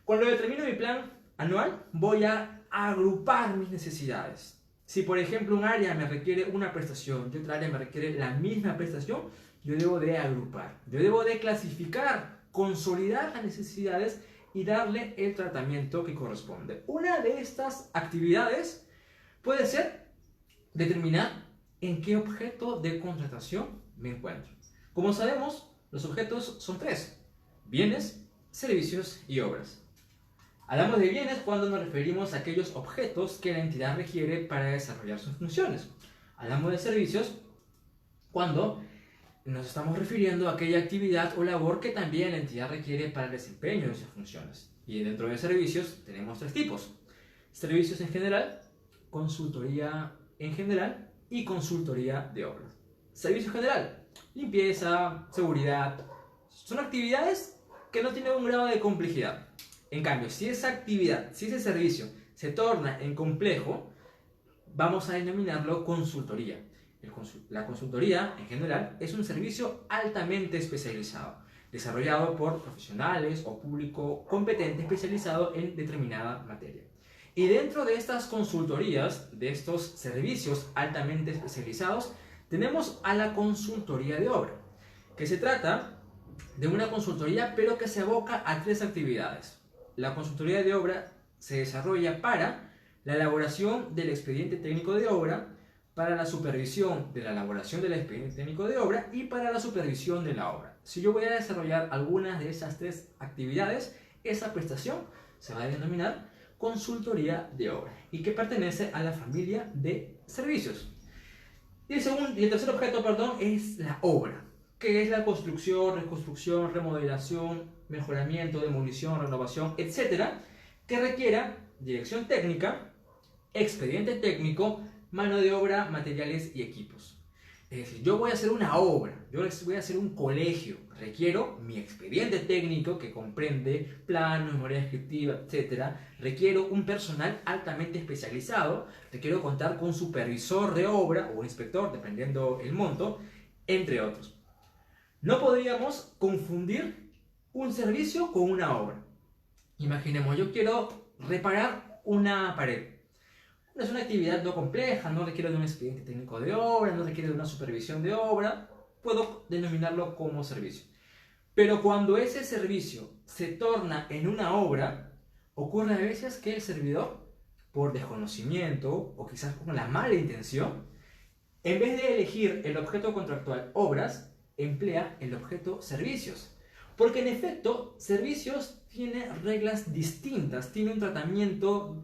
Cuando determino mi plan anual, voy a agrupar mis necesidades. Si por ejemplo un área me requiere una prestación y otra área me requiere la misma prestación, yo debo de agrupar, yo debo de clasificar, consolidar las necesidades y darle el tratamiento que corresponde. Una de estas actividades puede ser determinar en qué objeto de contratación me encuentro. Como sabemos, los objetos son tres: bienes, servicios y obras. Hablamos de bienes cuando nos referimos a aquellos objetos que la entidad requiere para desarrollar sus funciones. Hablamos de servicios cuando nos estamos refiriendo a aquella actividad o labor que también la entidad requiere para el desempeño de sus funciones. Y dentro de servicios tenemos tres tipos: servicios en general, consultoría en general y consultoría de obras. Servicio general: limpieza, seguridad. Son actividades que no tienen un grado de complejidad. En cambio, si esa actividad, si ese servicio se torna en complejo, vamos a denominarlo consultoría. La consultoría, en general, es un servicio altamente especializado, desarrollado por profesionales o público competente especializado en determinada materia. Y dentro de estas consultorías, de estos servicios altamente especializados, tenemos a la consultoría de obra, que se trata de una consultoría pero que se aboca a tres actividades. La consultoría de obra se desarrolla para la elaboración del expediente técnico de obra, para la supervisión de la elaboración del expediente técnico de obra y para la supervisión de la obra. Si yo voy a desarrollar algunas de esas tres actividades, esa prestación se va a denominar consultoría de obra y que pertenece a la familia de servicios. Y el tercer objeto, es la obra, que es la construcción, reconstrucción, remodelación, mejoramiento, demolición, renovación, etcétera, que requiera dirección técnica, expediente técnico, mano de obra, materiales y equipos. Es decir, yo voy a hacer una obra, yo voy a hacer un colegio, requiero mi expediente técnico que comprende plano, memoria descriptiva, etc. Requiero un personal altamente especializado, requiero contar con un supervisor de obra o inspector, dependiendo el monto, entre otros. No podríamos confundir un servicio con una obra. Imaginemos, yo quiero reparar una pared. Es una actividad no compleja, no requiere de un expediente técnico de obra, no requiere de una supervisión de obra, puedo denominarlo como servicio. Pero cuando ese servicio se torna en una obra, ocurre a veces que el servidor, por desconocimiento o quizás con la mala intención, en vez de elegir el objeto contractual obras, emplea el objeto servicios. Porque en efecto, servicios tiene reglas distintas, tiene un tratamiento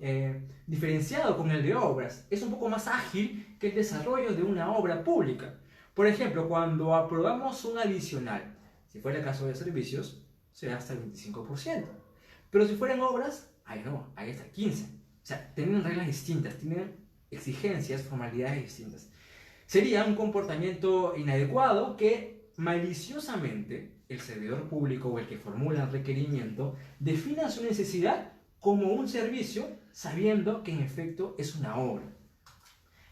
diferenciado con el de obras. Es un poco más ágil que el desarrollo de una obra pública. Por ejemplo, cuando aprobamos un adicional, si fuera el caso de servicios, será hasta el 25%. Pero si fueran obras, ahí no, ahí está el 15%. O sea, tienen reglas distintas, tienen exigencias, formalidades distintas. Sería un comportamiento inadecuado que maliciosamente el servidor público o el que formula el requerimiento defina su necesidad como un servicio sabiendo que en efecto es una obra.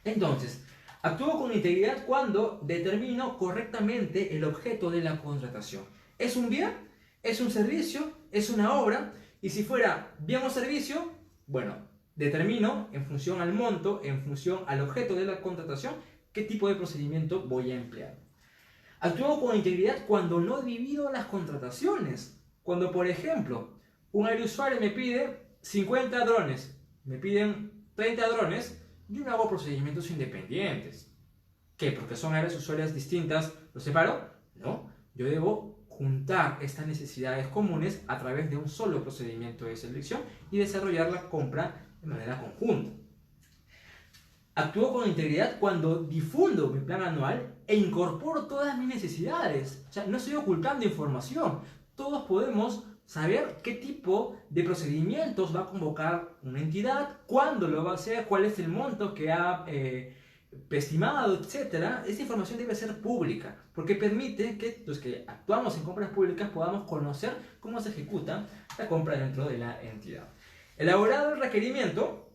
Entonces, Actúo con integridad cuando determino correctamente el objeto de la contratación. ¿Es un bien? ¿Es un servicio? ¿Es una obra? Y si fuera bien o servicio, bueno, determino en función al monto, en función al objeto de la contratación, qué tipo de procedimiento voy a emplear. Actúo con integridad cuando no divido las contrataciones. Cuando, por ejemplo, un aerousuario me pide 50 drones, me piden 30 drones, yo no hago procedimientos independientes. ¿Qué? ¿Porque son áreas usuarias distintas? ¿Los separo? No. Yo debo juntar estas necesidades comunes a través de un solo procedimiento de selección y desarrollar la compra de manera conjunta. Actúo con integridad cuando difundo mi plan anual e incorporo todas mis necesidades. O sea, no estoy ocultando información. Todos podemos saber qué tipo de procedimientos va a convocar una entidad, cuándo lo va a hacer, cuál es el monto que ha estimado, etc. Esta información debe ser pública porque permite que los que actuamos en compras públicas podamos conocer cómo se ejecuta la compra dentro de la entidad. Elaborado el requerimiento,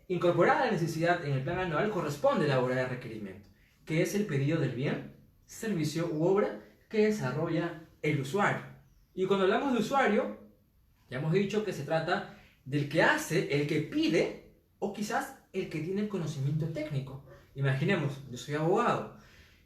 incorporar la necesidad en el plan anual corresponde elaborar el requerimiento, que es el pedido del bien, servicio u obra que desarrolla el usuario. Y cuando hablamos de usuario, ya hemos dicho que se trata del que hace, el que pide o quizás el que tiene el conocimiento técnico. Imaginemos, yo soy abogado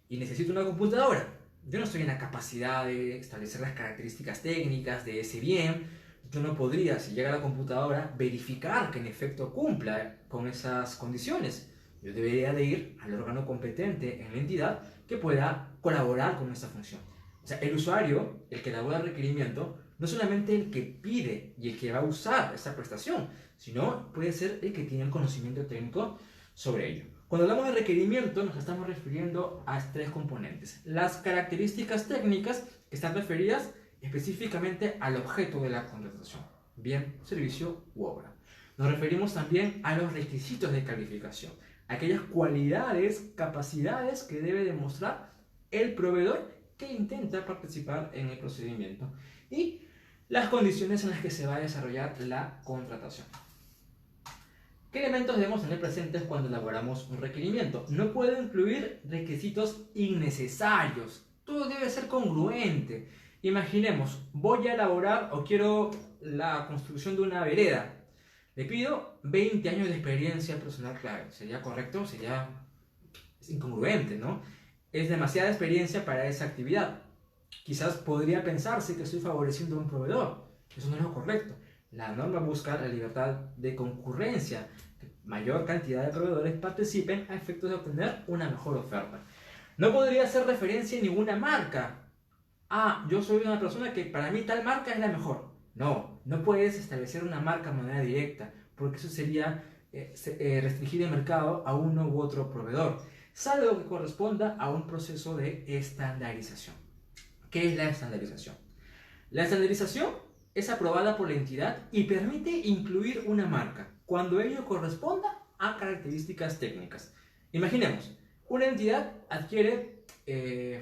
y necesito una computadora. Yo no estoy en la capacidad de establecer las características técnicas de ese bien. Yo no podría, si llega la computadora, verificar que en efecto cumpla con esas condiciones. Yo debería de ir al órgano competente en la entidad que pueda colaborar con esta función. O sea, el usuario, el que elabora el requerimiento, no es solamente el que pide y el que va a usar esa prestación, sino puede ser el que tiene el conocimiento técnico sobre ello. Cuando hablamos de requerimiento nos estamos refiriendo a tres componentes. Las características técnicas que están referidas específicamente al objeto de la contratación, bien, servicio u obra. Nos referimos también a los requisitos de calificación, aquellas cualidades, capacidades que debe demostrar el proveedor que intenta participar en el procedimiento y las condiciones en las que se va a desarrollar la contratación. ¿Qué elementos debemos tener presentes cuando elaboramos un requerimiento? No puede incluir requisitos innecesarios, todo debe ser congruente. Imaginemos, voy a elaborar o quiero la construcción de una vereda. Le pido 20 años de experiencia personal clave. ¿Sería correcto? Sería incongruente, ¿no? Es demasiada experiencia para esa actividad. Quizás podría pensarse que estoy favoreciendo a un proveedor. Eso no es lo correcto. La norma busca la libertad de concurrencia, que mayor cantidad de proveedores participen a efectos de obtener una mejor oferta. No podría hacer referencia a ninguna marca. Ah, yo soy una persona que para mí tal marca es la mejor. No, no puedes establecer una marca de manera directa, porque eso sería restringir el mercado a uno u otro proveedor, salvo que corresponda a un proceso de estandarización. ¿Qué es la estandarización? La estandarización es aprobada por la entidad y permite incluir una marca cuando ello corresponda a características técnicas. Imaginemos, una entidad adquiere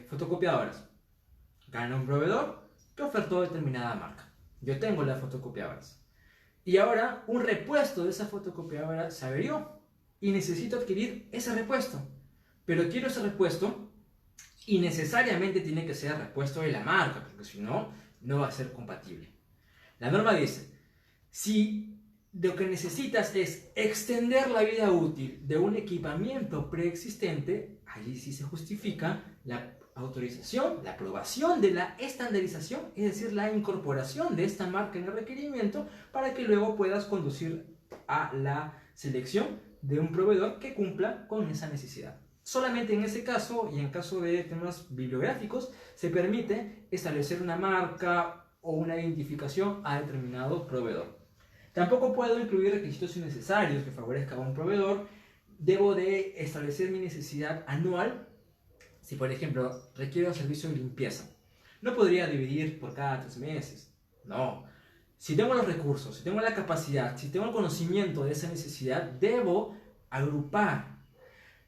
fotocopiadoras. Gana un proveedor que ofertó determinada marca. Yo tengo las fotocopiadoras. Y ahora un repuesto de esa fotocopiadora se averió y necesito adquirir ese repuesto. Pero quiero ese repuesto y necesariamente tiene que ser repuesto de la marca, porque si no, no va a ser compatible. La norma dice, si lo que necesitas es extender la vida útil de un equipamiento preexistente, allí sí se justifica la autorización, la aprobación de la estandarización, es decir, la incorporación de esta marca en el requerimiento para que luego puedas conducir a la selección de un proveedor que cumpla con esa necesidad. Solamente en ese caso y en caso de temas bibliográficos se permite establecer una marca o una identificación a determinado proveedor. Tampoco puedo incluir requisitos innecesarios que favorezcan a un proveedor. Debo de establecer mi necesidad anual. Si por ejemplo requiero servicio de limpieza, no podría dividir por cada 3 meses. No. Si tengo los recursos, si tengo la capacidad, si tengo el conocimiento de esa necesidad, debo agrupar.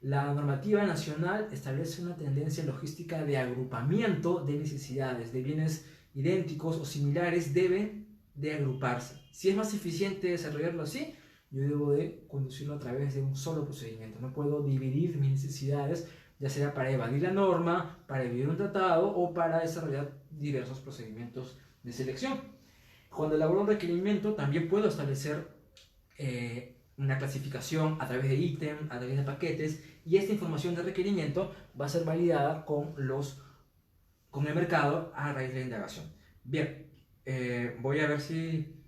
La normativa nacional establece una tendencia logística de agrupamiento de necesidades, de bienes idénticos o similares deben de agruparse. Si es más eficiente desarrollarlo así, yo debo de conducirlo a través de un solo procedimiento. No puedo dividir mis necesidades, ya sea para evadir la norma, para evadir un tratado o para desarrollar diversos procedimientos de selección. Cuando elaboro un requerimiento, también puedo establecer una clasificación a través de ítem, a través de paquetes, y esta información de requerimiento va a ser validada con el mercado a raíz de la indagación. Bien, voy a ver si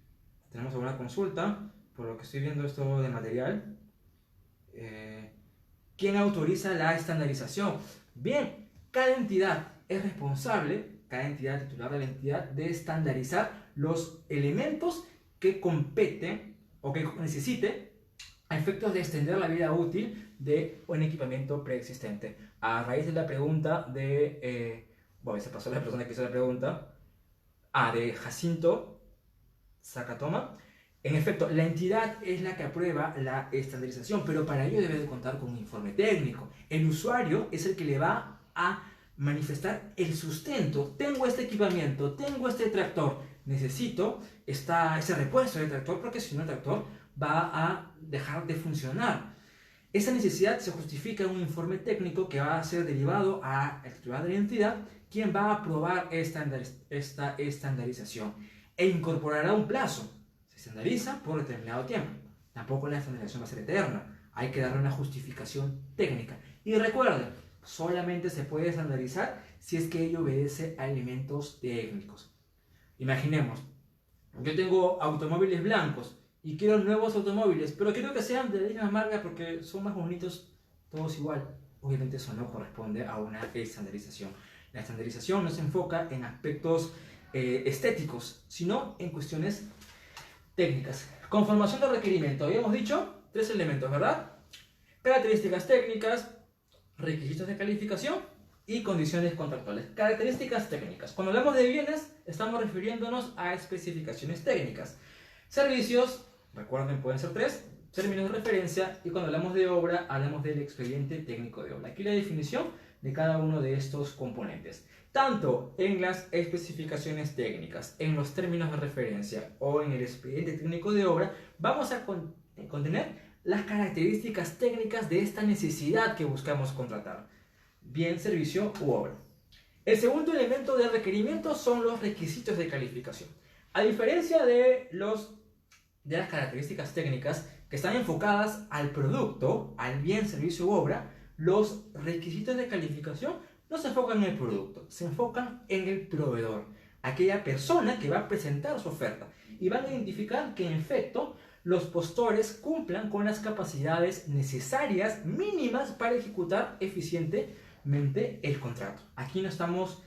tenemos alguna consulta. Por lo que estoy viendo esto de material. ¿Quién autoriza la estandarización? Bien, cada entidad es responsable, cada entidad titular de la entidad, de estandarizar los elementos que competen o que necesite a efectos de extender la vida útil de un equipamiento preexistente. A raíz de la pregunta de... bueno, se pasó la persona que hizo la pregunta. De Jacinto Sakatoma. En efecto, la entidad es la que aprueba la estandarización, pero para ello debe de contar con un informe técnico. El usuario es el que le va a manifestar el sustento. Tengo este equipamiento, tengo este tractor, necesito ese repuesto del tractor porque si no el tractor va a dejar de funcionar. Esa necesidad se justifica en un informe técnico que va a ser derivado al titular de la entidad, quien va a aprobar esta estandarización e incorporará un plazo. Se estandariza por determinado tiempo. Tampoco la estandarización va a ser eterna. Hay que darle una justificación técnica. Y recuerden, solamente se puede estandarizar si es que ello obedece a elementos técnicos. Imaginemos, yo tengo automóviles blancos y quiero nuevos automóviles, pero quiero que sean de la misma marca porque son más bonitos, todos igual. Obviamente eso no corresponde a una estandarización. La estandarización no se enfoca en aspectos estéticos, sino en cuestiones técnicas. Conformación del requerimiento. Habíamos dicho 3 elementos, ¿verdad? Características técnicas, requisitos de calificación y condiciones contractuales. Características técnicas. Cuando hablamos de bienes, estamos refiriéndonos a especificaciones técnicas. Servicios, recuerden, pueden ser 3. Términos de referencia. Y cuando hablamos de obra, hablamos del expediente técnico de obra. Aquí la definición de cada uno de estos componentes. Tanto en las especificaciones técnicas, en los términos de referencia o en el expediente técnico de obra, vamos a contener las características técnicas de esta necesidad que buscamos contratar, bien, servicio u obra. El segundo elemento del requerimiento son los requisitos de calificación. A diferencia de las características técnicas que están enfocadas al producto, al bien, servicio u obra, los requisitos de calificación no se enfocan en el producto, se enfocan en el proveedor, aquella persona que va a presentar su oferta, y van a identificar que en efecto los postores cumplan con las capacidades necesarias mínimas para ejecutar eficientemente el contrato. Aquí no estamos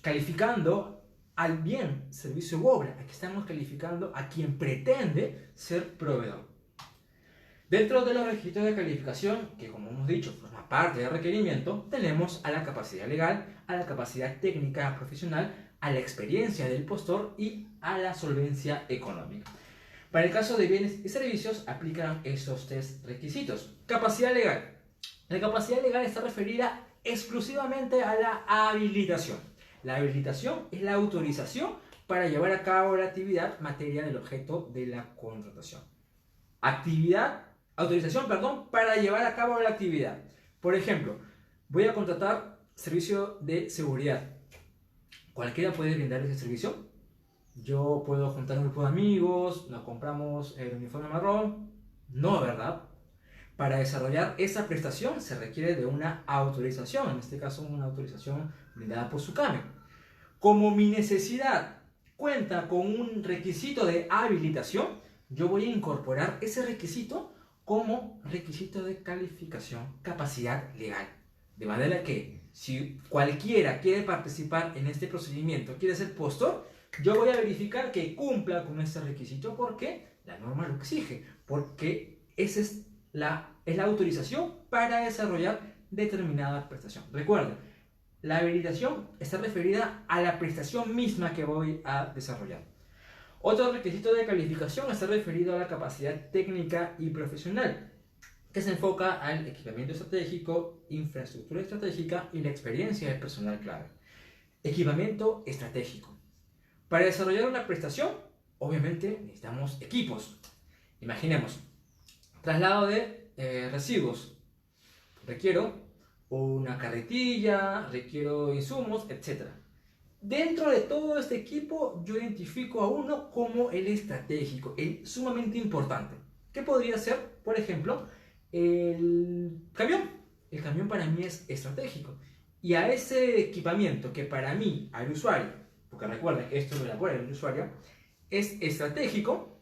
calificando al bien, servicio u obra, aquí estamos calificando a quien pretende ser proveedor. Dentro de los requisitos de calificación, que como hemos dicho forma parte del requerimiento, tenemos a la capacidad legal, a la capacidad técnica profesional, a la experiencia del postor y a la solvencia económica. Para el caso de bienes y servicios aplican estos 3 requisitos. Capacidad legal. La capacidad legal está referida exclusivamente a la habilitación. La habilitación es la autorización para llevar a cabo la actividad materia del objeto de la contratación. Autorización para llevar a cabo la actividad. Por ejemplo, voy a contratar servicio de seguridad. ¿Cualquiera puede brindar ese servicio? Yo puedo juntar un grupo de amigos, nos compramos el uniforme marrón. No, ¿verdad? Para desarrollar esa prestación se requiere de una autorización, en este caso una autorización brindada por SUCAME. Como mi necesidad cuenta con un requisito de habilitación, yo voy a incorporar ese requisito como requisito de calificación, capacidad legal. De manera que si cualquiera quiere participar en este procedimiento, quiere ser postor, yo voy a verificar que cumpla con este requisito porque la norma lo exige, porque esa es la autorización para desarrollar determinada prestación. Recuerden, la habilitación está referida a la prestación misma que voy a desarrollar. Otro requisito de calificación está referido a la capacidad técnica y profesional, que se enfoca al equipamiento estratégico, infraestructura estratégica y la experiencia del personal clave. Equipamiento estratégico. Para desarrollar una prestación, obviamente necesitamos equipos. Imaginemos, traslado de residuos. Requiero una carretilla, requiero insumos, etc. Dentro de todo este equipo, yo identifico a uno como el estratégico, el sumamente importante. ¿Qué podría ser? Por ejemplo, el camión. El camión para mí es estratégico. Y a ese equipamiento que para mí, al usuario, porque recuerden, esto lo elabora el usuario, es estratégico,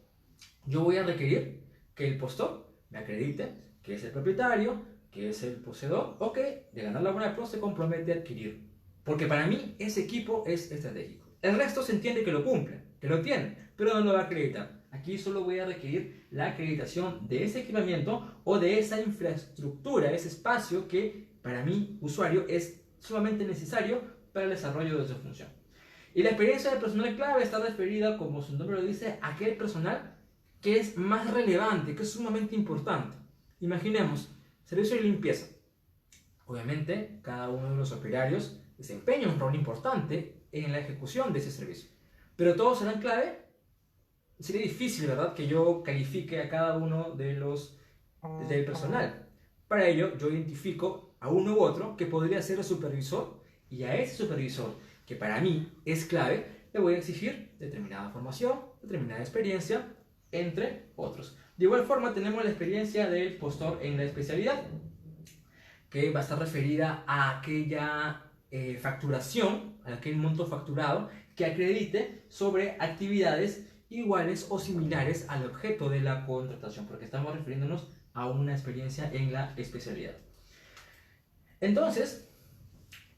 yo voy a requerir que el postor me acredite que es el propietario, que es el poseedor o que de ganar la buena pro se compromete a adquirir. Porque para mí ese equipo es estratégico. El resto se entiende que lo cumple, que lo tiene, pero no lo va a acreditar. Aquí solo voy a requerir la acreditación de ese equipamiento o de esa infraestructura, ese espacio que para mí, usuario, es sumamente necesario para el desarrollo de su función. Y la experiencia del personal clave está referida, como su nombre lo dice, a aquel personal que es más relevante, que es sumamente importante. Imaginemos, servicio de limpieza. Obviamente, cada uno de los operarios desempeña un rol importante en la ejecución de ese servicio. Pero todos serán clave. Sería difícil, ¿verdad?, que yo califique a cada uno de los del personal. Para ello, yo identifico a uno u otro que podría ser el supervisor, y a ese supervisor, que para mí es clave, le voy a exigir determinada formación, determinada experiencia, entre otros. De igual forma, tenemos la experiencia del postor en la especialidad, que va a estar referida a aquella facturación, a aquel monto facturado que acredite sobre actividades iguales o similares al objeto de la contratación, porque estamos refiriéndonos a una experiencia en la especialidad. Entonces,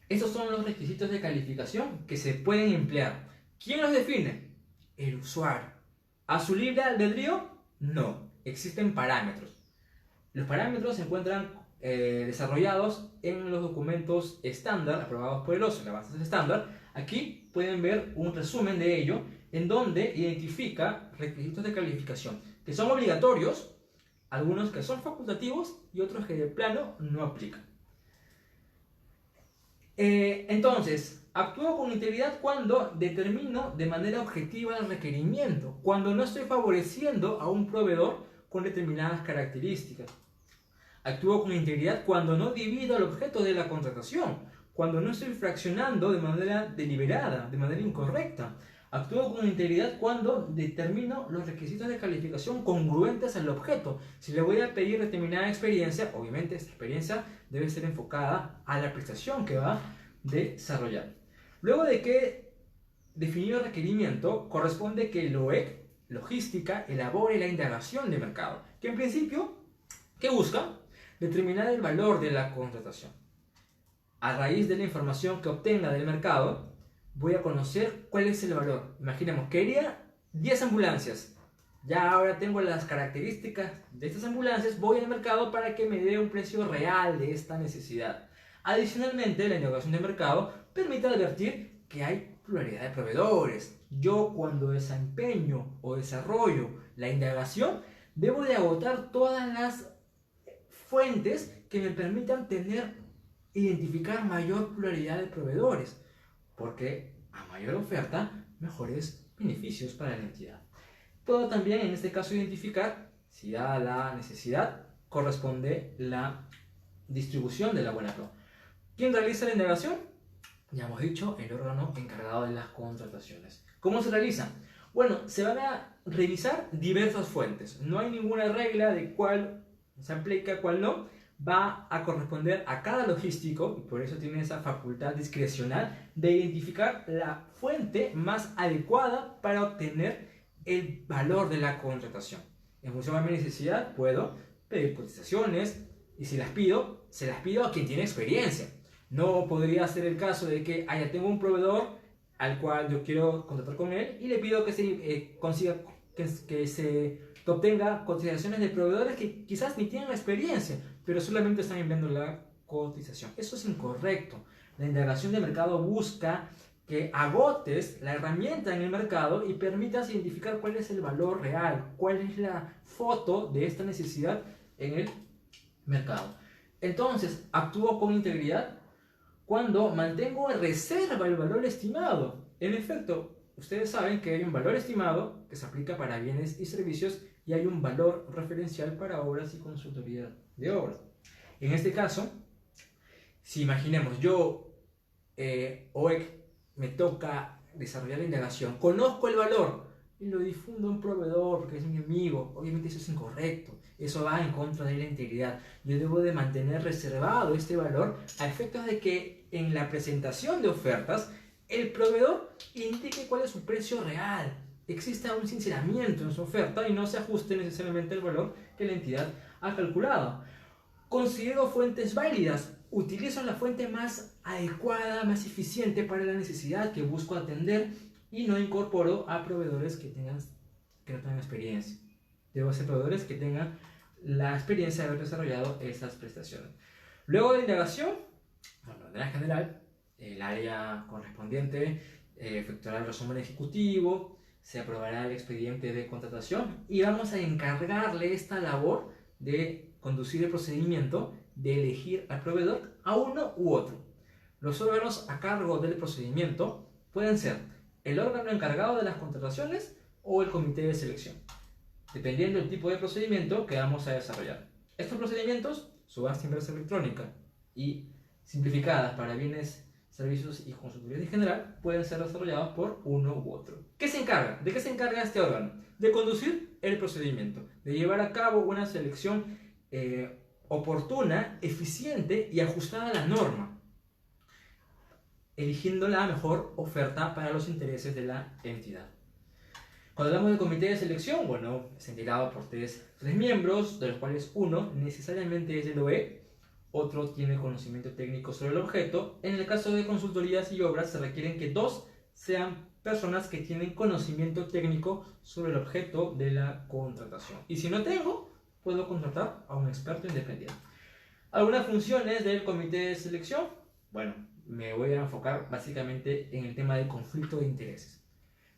estos son los requisitos de calificación que se pueden emplear. ¿Quién los define? El usuario. ¿A su libre albedrío? No, existen parámetros. Los parámetros se encuentran desarrollados en los documentos estándar aprobados por el OSCE, la base estándar. Aquí pueden ver un resumen de ello, en donde identifica requisitos de calificación que son obligatorios, algunos que son facultativos y otros que de plano no aplican. Entonces, actúo con integridad cuando determino de manera objetiva el requerimiento, cuando no estoy favoreciendo a un proveedor con determinadas características. Actúo con integridad cuando no divido el objeto de la contratación, cuando no estoy fraccionando de manera deliberada, de manera incorrecta. Actúo con integridad cuando determino los requisitos de calificación congruentes al objeto. Si le voy a pedir determinada experiencia, obviamente esta experiencia debe ser enfocada a la prestación que va a desarrollar. Luego de que definido el requerimiento, corresponde que el OEC, logística, elabore la indagación de mercado, que en principio, ¿qué busca? Determinar el valor de la contratación. A raíz de la información que obtenga del mercado, voy a conocer cuál es el valor. Imaginemos, quería 10 ambulancias. Ya ahora tengo las características de estas ambulancias, voy al mercado para que me dé un precio real de esta necesidad. Adicionalmente, la indagación de mercado permite advertir que hay pluralidad de proveedores. Yo, cuando desempeño o desarrollo la indagación, debo de agotar todas las fuentes que me permitan identificar mayor pluralidad de proveedores, porque a mayor oferta, mejores beneficios para la entidad. Puedo también en este caso identificar si dada la necesidad corresponde la distribución de la buena pro. ¿Quién realiza la indagación? Ya hemos dicho, el órgano encargado de las contrataciones. ¿Cómo se realiza? Bueno, se van a revisar diversas fuentes. No hay ninguna regla de cuál se aplica, cuál no. Va a corresponder a cada logístico, y por eso tiene esa facultad discrecional de identificar la fuente más adecuada para obtener el valor de la contratación. En función a mi necesidad, puedo pedir cotizaciones, y si las pido, se las pido a quien tiene experiencia. No podría ser el caso de que tengo un proveedor al cual yo quiero contratar con él y le pido que se consiga que se obtenga cotizaciones de proveedores que quizás ni tienen la experiencia, pero solamente están enviando la cotización. Eso es incorrecto. La indagación de mercado busca que agotes la herramienta en el mercado y permitas identificar cuál es el valor real, cuál es la foto de esta necesidad en el mercado. Entonces, actúo con integridad cuando mantengo en reserva el valor estimado. En efecto, ustedes saben que hay un valor estimado que se aplica para bienes y servicios y hay un valor referencial para obras y consultoría de obras. En este caso, si imaginemos yo, OEC, me toca desarrollar la indagación, conozco el valor y lo difundo a un proveedor porque es mi amigo, obviamente eso es incorrecto, eso va en contra de la integridad. Yo debo de mantener reservado este valor a efectos de que en la presentación de ofertas el proveedor indique cuál es su precio real, exista un sinceramiento en su oferta y no se ajuste necesariamente el valor que la entidad ha calculado. Considero fuentes válidas, utilizo la fuente más adecuada, más eficiente para la necesidad que busco atender y no incorporo a proveedores que no tengan experiencia. Debo ser proveedores que tengan la experiencia de haber desarrollado esas prestaciones. Luego de indagación, bueno, de manera general, el área correspondiente efectuará el resumen ejecutivo, se aprobará el expediente de contratación y vamos a encargarle esta labor de conducir el procedimiento de elegir al proveedor a uno u otro. Los órganos a cargo del procedimiento pueden ser el órgano encargado de las contrataciones o el comité de selección, dependiendo del tipo de procedimiento que vamos a desarrollar. Estos procedimientos, subasta inversa electrónica y simplificadas para bienes, servicios y consultoría en general, pueden ser desarrollados por uno u otro. ¿Qué se encarga? ¿De qué se encarga este órgano? De conducir el procedimiento, de llevar a cabo una selección oportuna, eficiente y ajustada a la norma, eligiendo la mejor oferta para los intereses de la entidad. Cuando hablamos del comité de selección, bueno, es integrado por tres miembros, de los cuales uno necesariamente es del OE, otro tiene conocimiento técnico sobre el objeto. En el caso de consultorías y obras se requieren que dos sean personas que tienen conocimiento técnico sobre el objeto de la contratación. Y si no tengo, puedo contratar a un experto independiente. Algunas funciones del comité de selección, bueno, me voy a enfocar básicamente en el tema del conflicto de intereses.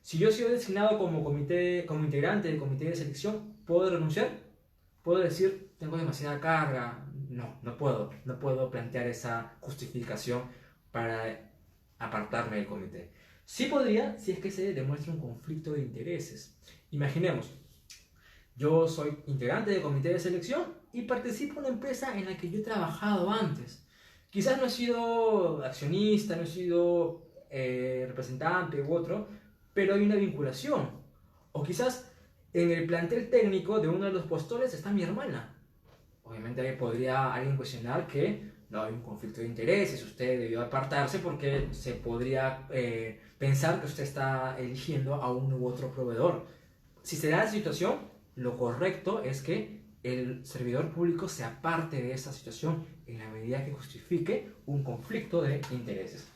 Si yo he sido designado como integrante del comité de selección, ¿puedo renunciar? ¿Puedo decir, tengo demasiada carga? No puedo plantear esa justificación para apartarme del comité. Sí podría, si es que se demuestra un conflicto de intereses. Imaginemos, yo soy integrante del comité de selección y participo en una empresa en la que yo he trabajado antes. Quizás no he sido accionista, no he sido representante u otro, pero hay una vinculación. O quizás en el plantel técnico de uno de los postores está mi hermana. Obviamente ahí podría alguien cuestionar que no hay un conflicto de intereses, usted debió apartarse porque se podría pensar que usted está eligiendo a uno u otro proveedor. Si se da esa situación, lo correcto es que el servidor público se aparte de esa situación en la medida que justifique un conflicto de intereses.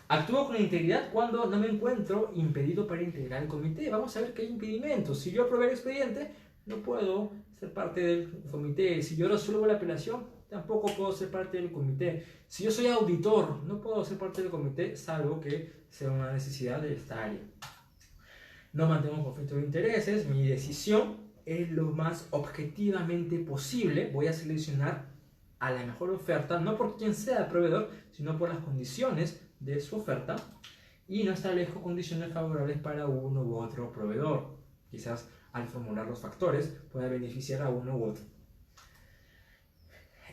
Actúo con integridad cuando no me encuentro impedido para integrar el comité. Vamos a ver que hay impedimentos. Si yo aprobé el expediente, no puedo ser parte del comité. Si yo resuelvo la apelación, tampoco puedo ser parte del comité. Si yo soy auditor, no puedo ser parte del comité, salvo que sea una necesidad de esta área. No mantengo un conflicto de intereses. Mi decisión es lo más objetivamente posible. Voy a seleccionar a la mejor oferta, no por quien sea el proveedor, sino por las condiciones de su oferta, y no establezco condiciones favorables para uno u otro proveedor. Quizás al formular los factores pueda beneficiar a uno u otro.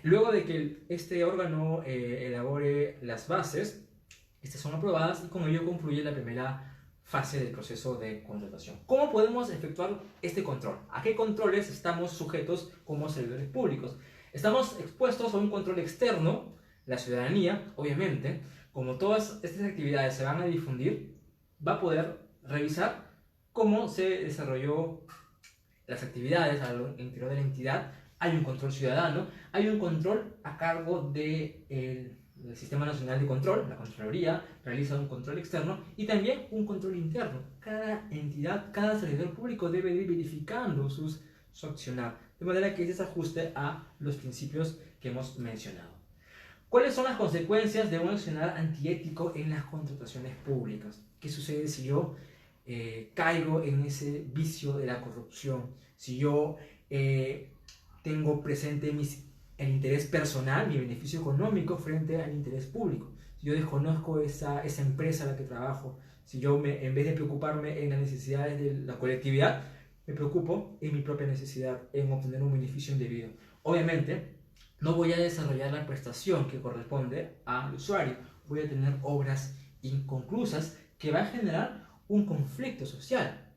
Luego de que este órgano elabore las bases, estas son aprobadas y con ello concluye la primera fase del proceso de contratación. ¿Cómo podemos efectuar este control? ¿A qué controles estamos sujetos como servidores públicos? Estamos expuestos a un control externo, la ciudadanía, obviamente. Como todas estas actividades se van a difundir, va a poder revisar cómo se desarrolló las actividades al interior de la entidad. Hay un control ciudadano, hay un control a cargo del Sistema Nacional de Control, la Contraloría realiza un control externo y también un control interno. Cada entidad, cada servidor público debe ir verificando su accionar, de manera que se ajuste a los principios que hemos mencionado. ¿Cuáles son las consecuencias de un accionar antiético en las contrataciones públicas? ¿Qué sucede si yo caigo en ese vicio de la corrupción? Si yo tengo presente el interés personal, mi beneficio económico frente al interés público. Si yo desconozco esa empresa en la que trabajo, si yo en vez de preocuparme en las necesidades de la colectividad, me preocupo en mi propia necesidad, en obtener un beneficio indebido. Obviamente, no voy a desarrollar la prestación que corresponde al usuario. Voy a tener obras inconclusas que va a generar un conflicto social.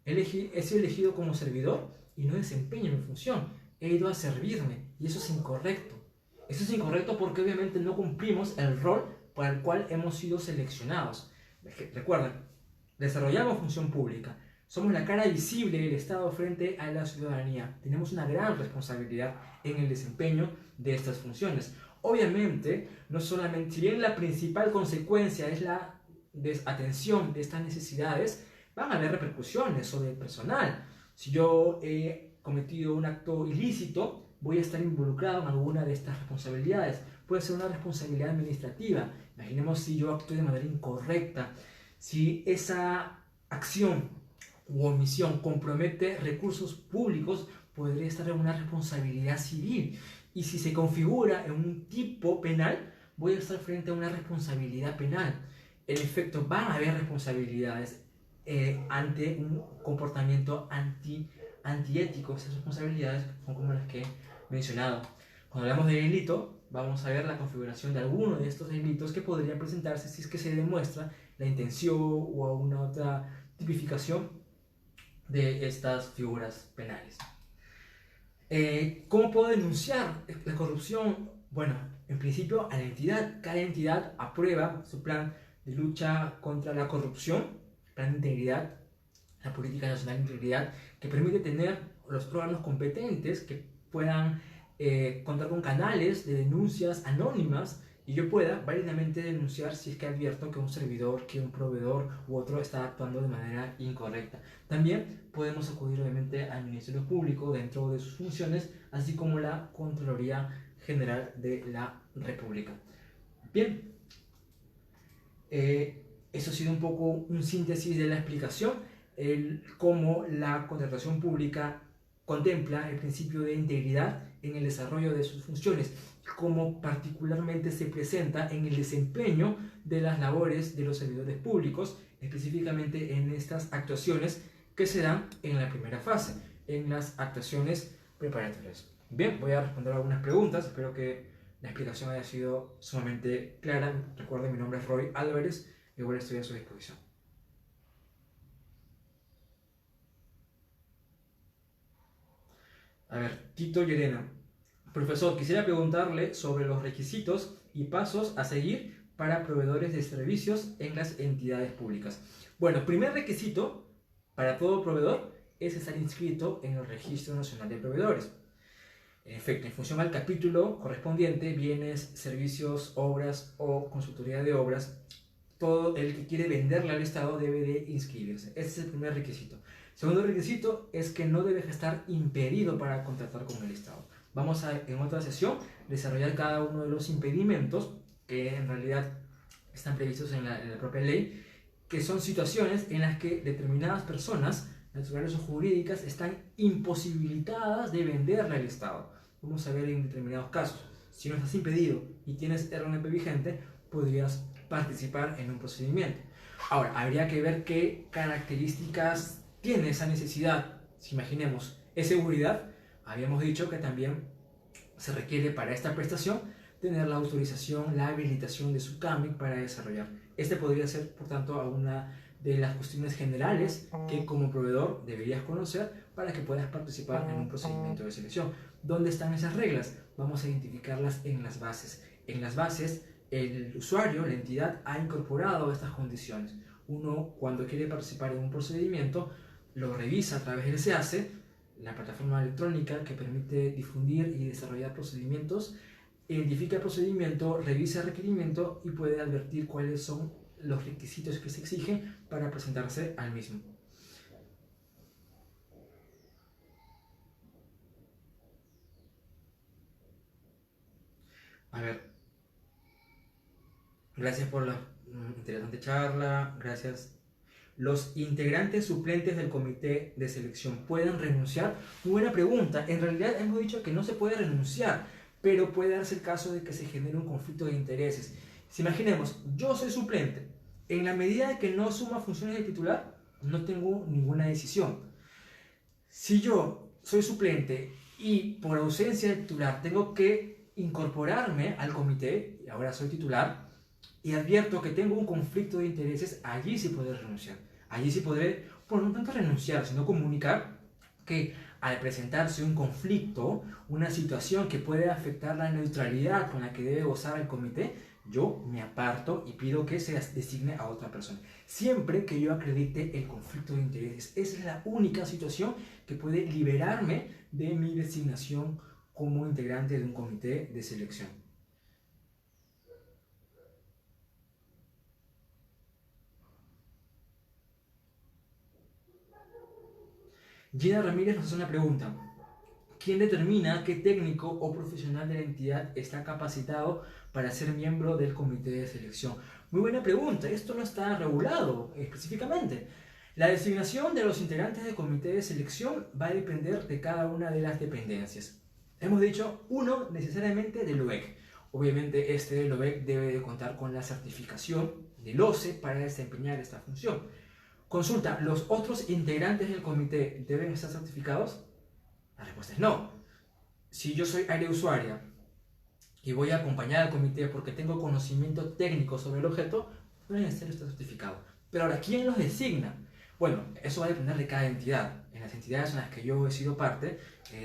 He sido elegido como servidor y no desempeño mi función. He ido a servirme y eso es incorrecto. Eso es incorrecto porque obviamente no cumplimos el rol para el cual hemos sido seleccionados. Recuerden, desarrollamos función pública. Somos la cara visible del Estado frente a la ciudadanía. Tenemos una gran responsabilidad en el desempeño de estas funciones. Obviamente, no solamente, si bien la principal consecuencia es la desatención de estas necesidades, van a haber repercusiones sobre el personal. Si yo he cometido un acto ilícito, voy a estar involucrado en alguna de estas responsabilidades. Puede ser una responsabilidad administrativa. Imaginemos si yo actúo de manera incorrecta, si esa acción u omisión compromete recursos públicos, podría estar en una responsabilidad civil. Y si se configura en un tipo penal, voy a estar frente a una responsabilidad penal. En efecto, van a haber responsabilidades ante un comportamiento antiético. Esas responsabilidades son como las que he mencionado. Cuando hablamos de delito, vamos a ver la configuración de alguno de estos delitos que podrían presentarse si es que se demuestra la intención o alguna otra tipificación de estas figuras penales. ¿Cómo puedo denunciar la corrupción? Bueno, en principio a la entidad. Cada entidad aprueba su plan de lucha contra la corrupción, plan de integridad, la Política Nacional de Integridad, que permite tener los órganos competentes que puedan contar con canales de denuncias anónimas y yo pueda válidamente denunciar si es que advierto que un servidor, que un proveedor u otro está actuando de manera incorrecta. También podemos acudir obviamente al Ministerio Público dentro de sus funciones, así como la Contraloría General de la República. Bien, eso ha sido un poco un síntesis de la explicación, cómo la contratación pública contempla el principio de integridad en el desarrollo de sus funciones, cómo particularmente se presenta en el desempeño de las labores de los servidores públicos, específicamente en estas actuaciones que se dan en la primera fase, en las actuaciones preparatorias. Bien, voy a responder algunas preguntas, espero que la explicación haya sido sumamente clara. Recuerden, mi nombre es Roy Álvarez y igual estoy a su disposición. A ver, Tito Llerena. Profesor, quisiera preguntarle sobre los requisitos y pasos a seguir para proveedores de servicios en las entidades públicas. Bueno, primer requisito para todo proveedor es estar inscrito en el Registro Nacional de Proveedores. En efecto, en función al capítulo correspondiente, bienes, servicios, obras o consultoría de obras, todo el que quiere venderle al Estado debe de inscribirse. Ese es el primer requisito. Segundo requisito es que no debe estar impedido para contratar con el Estado. Vamos a, en otra sesión, desarrollar cada uno de los impedimentos que en realidad están previstos en la propia ley, que son situaciones en las que determinadas personas, naturales o jurídicas, están imposibilitadas de venderle al Estado. Vamos a ver en determinados casos. Si no estás impedido y tienes RNP vigente, podrías participar en un procedimiento. Ahora, habría que ver qué características tiene esa necesidad. Si imaginemos, ¿es seguridad? Habíamos dicho que también se requiere para esta prestación tener la autorización, la habilitación de su CAMIC para desarrollar. Este podría ser, por tanto, alguna de las cuestiones generales que como proveedor deberías conocer para que puedas participar en un procedimiento de selección. ¿Dónde están esas reglas? Vamos a identificarlas en las bases. En las bases, el usuario, la entidad, ha incorporado estas condiciones. Uno, cuando quiere participar en un procedimiento, lo revisa a través del SEACE, la plataforma electrónica que permite difundir y desarrollar procedimientos, identifica el procedimiento, revisa el requerimiento y puede advertir cuáles son los requisitos que se exigen para presentarse al mismo. A ver, gracias por la interesante charla, gracias. ¿Los integrantes suplentes del comité de selección pueden renunciar? Muy buena pregunta. En realidad hemos dicho que no se puede renunciar, pero puede darse el caso de que se genere un conflicto de intereses. Si imaginemos, yo soy suplente, en la medida de que no suma funciones de titular, no tengo ninguna decisión. Si yo soy suplente y por ausencia del titular tengo que incorporarme al comité, y ahora soy titular, y advierto que tengo un conflicto de intereses, allí sí podré renunciar. Allí sí podré, bueno, no tanto renunciar, sino comunicar que al presentarse un conflicto, una situación que puede afectar la neutralidad con la que debe gozar el comité, yo me aparto y pido que se designe a otra persona. Siempre que yo acredite el conflicto de intereses, esa es la única situación que puede liberarme de mi designación como integrante de un comité de selección. Gina Ramírez nos hace una pregunta. ¿Quién determina qué técnico o profesional de la entidad está capacitado para ser miembro del comité de selección? Muy buena pregunta. Esto no está regulado específicamente. La designación de los integrantes del comité de selección va a depender de cada una de las dependencias. Hemos dicho, uno, necesariamente del OEC. Obviamente del OEC debe de contar con la certificación del OCE para desempeñar esta función. Consulta, ¿los otros integrantes del comité deben estar certificados? La respuesta es no. Si yo soy área usuaria y voy a acompañar al comité porque tengo conocimiento técnico sobre el objeto, no es necesario estar certificado. Pero ahora, ¿quién los designa? Bueno, eso va a depender de cada entidad. En las entidades en las que yo he sido parte,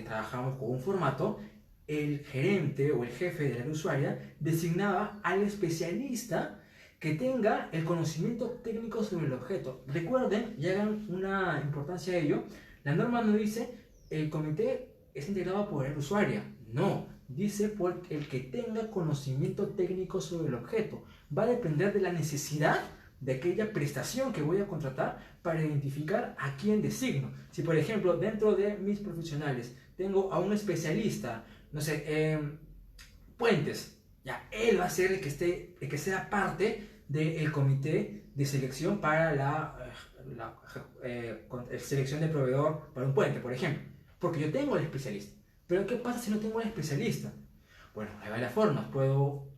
trabajamos con un formato. El gerente o el jefe de la área usuaria designaba al especialista que tenga el conocimiento técnico sobre el objeto. Recuerden y hagan una importancia a ello. La norma no dice el comité es integrado por el usuario. No, dice por el que tenga conocimiento técnico sobre el objeto. Va a depender de la necesidad de aquella prestación que voy a contratar para identificar a quién designo. Si por ejemplo dentro de mis profesionales tengo a un especialista, no sé, puentes, ya él va a ser el que sea parte del comité de selección para la selección de proveedor para un puente, por ejemplo. Porque yo tengo el especialista. Pero ¿qué pasa si no tengo el especialista? Bueno, hay varias formas. Puedo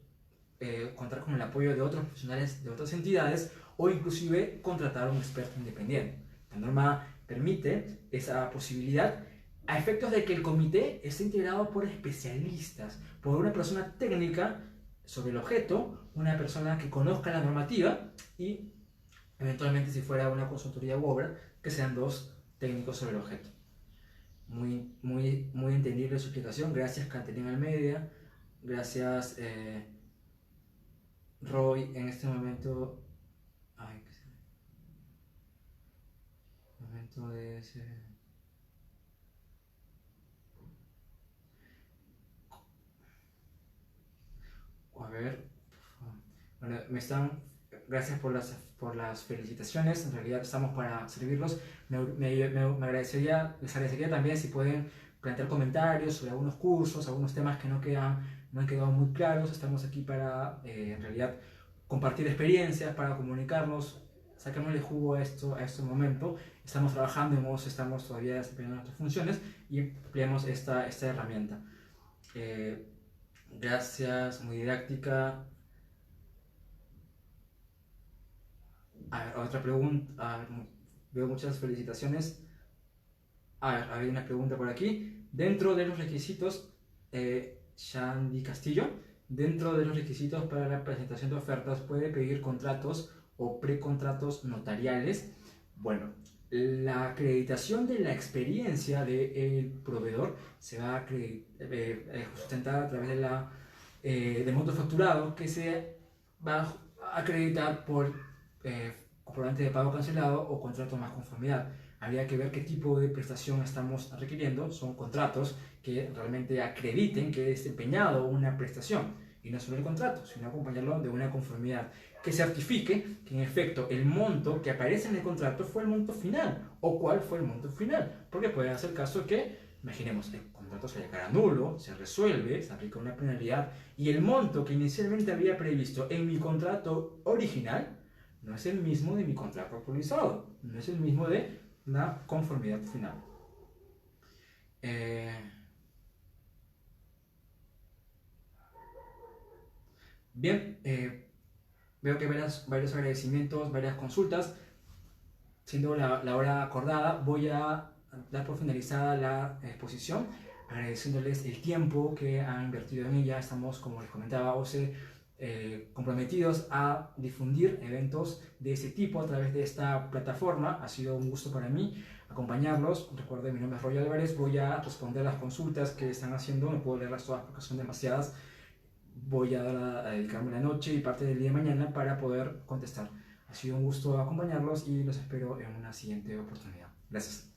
contar con el apoyo de otros profesionales de otras entidades o inclusive contratar a un experto independiente. La norma permite esa posibilidad a efectos de que el comité esté integrado por especialistas, por una persona técnica sobre el objeto, una persona que conozca la normativa y eventualmente si fuera una consultoría u obra, que sean dos técnicos sobre el objeto. Muy entendible su explicación. Gracias, Caterina Almeida. Gracias, Roy. En este momento. Ay, ¿qué es? Momento de ese. A ver. Bueno, Gracias por las felicitaciones. En realidad estamos para servirlos. Les agradecería también si pueden plantear comentarios sobre algunos cursos, algunos temas que no han quedado muy claros. Estamos aquí para, en realidad, compartir experiencias, para comunicarnos, sacarnos el jugo a este momento. Estamos trabajando estamos todavía desempeñando nuestras funciones y empleamos esta herramienta. Gracias, muy didáctica. A ver, otra pregunta. Veo muchas felicitaciones. A ver, hay una pregunta por aquí. Dentro de los requisitos, Shandy Castillo, dentro de los requisitos para la presentación de ofertas, ¿puede pedir contratos o precontratos notariales? Bueno, la acreditación de la experiencia del proveedor se va a sustentar a través de monto facturado que se va a acreditar por comprobante de pago cancelado o contrato más conformidad. Habría que ver qué tipo de prestación estamos requiriendo. Son contratos que realmente acrediten que he desempeñado una prestación y no solo el contrato, sino acompañarlo de una conformidad que certifique que en efecto el monto que aparece en el contrato fue el monto final o cuál fue el monto final, porque puede ser el caso que, imaginemos, el contrato se declara nulo, se resuelve, se aplica una penalidad y el monto que inicialmente había previsto en mi contrato original no es el mismo de mi contrato actualizado, no es el mismo de la conformidad final. Bien, veo que hay varios agradecimientos, varias consultas. Siendo la hora acordada, voy a dar por finalizada la exposición, agradeciéndoles el tiempo que han invertido en ella. Estamos, como les comentaba, OCE, comprometidos a difundir eventos de este tipo a través de esta plataforma. Ha sido un gusto para mí acompañarlos. Recuerden, mi nombre es Roy Álvarez. Voy a responder las consultas que están haciendo. No puedo leerlas todas porque son demasiadas. Voy a dedicarme la noche y parte del día de mañana para poder contestar. Ha sido un gusto acompañarlos y los espero en una siguiente oportunidad. Gracias.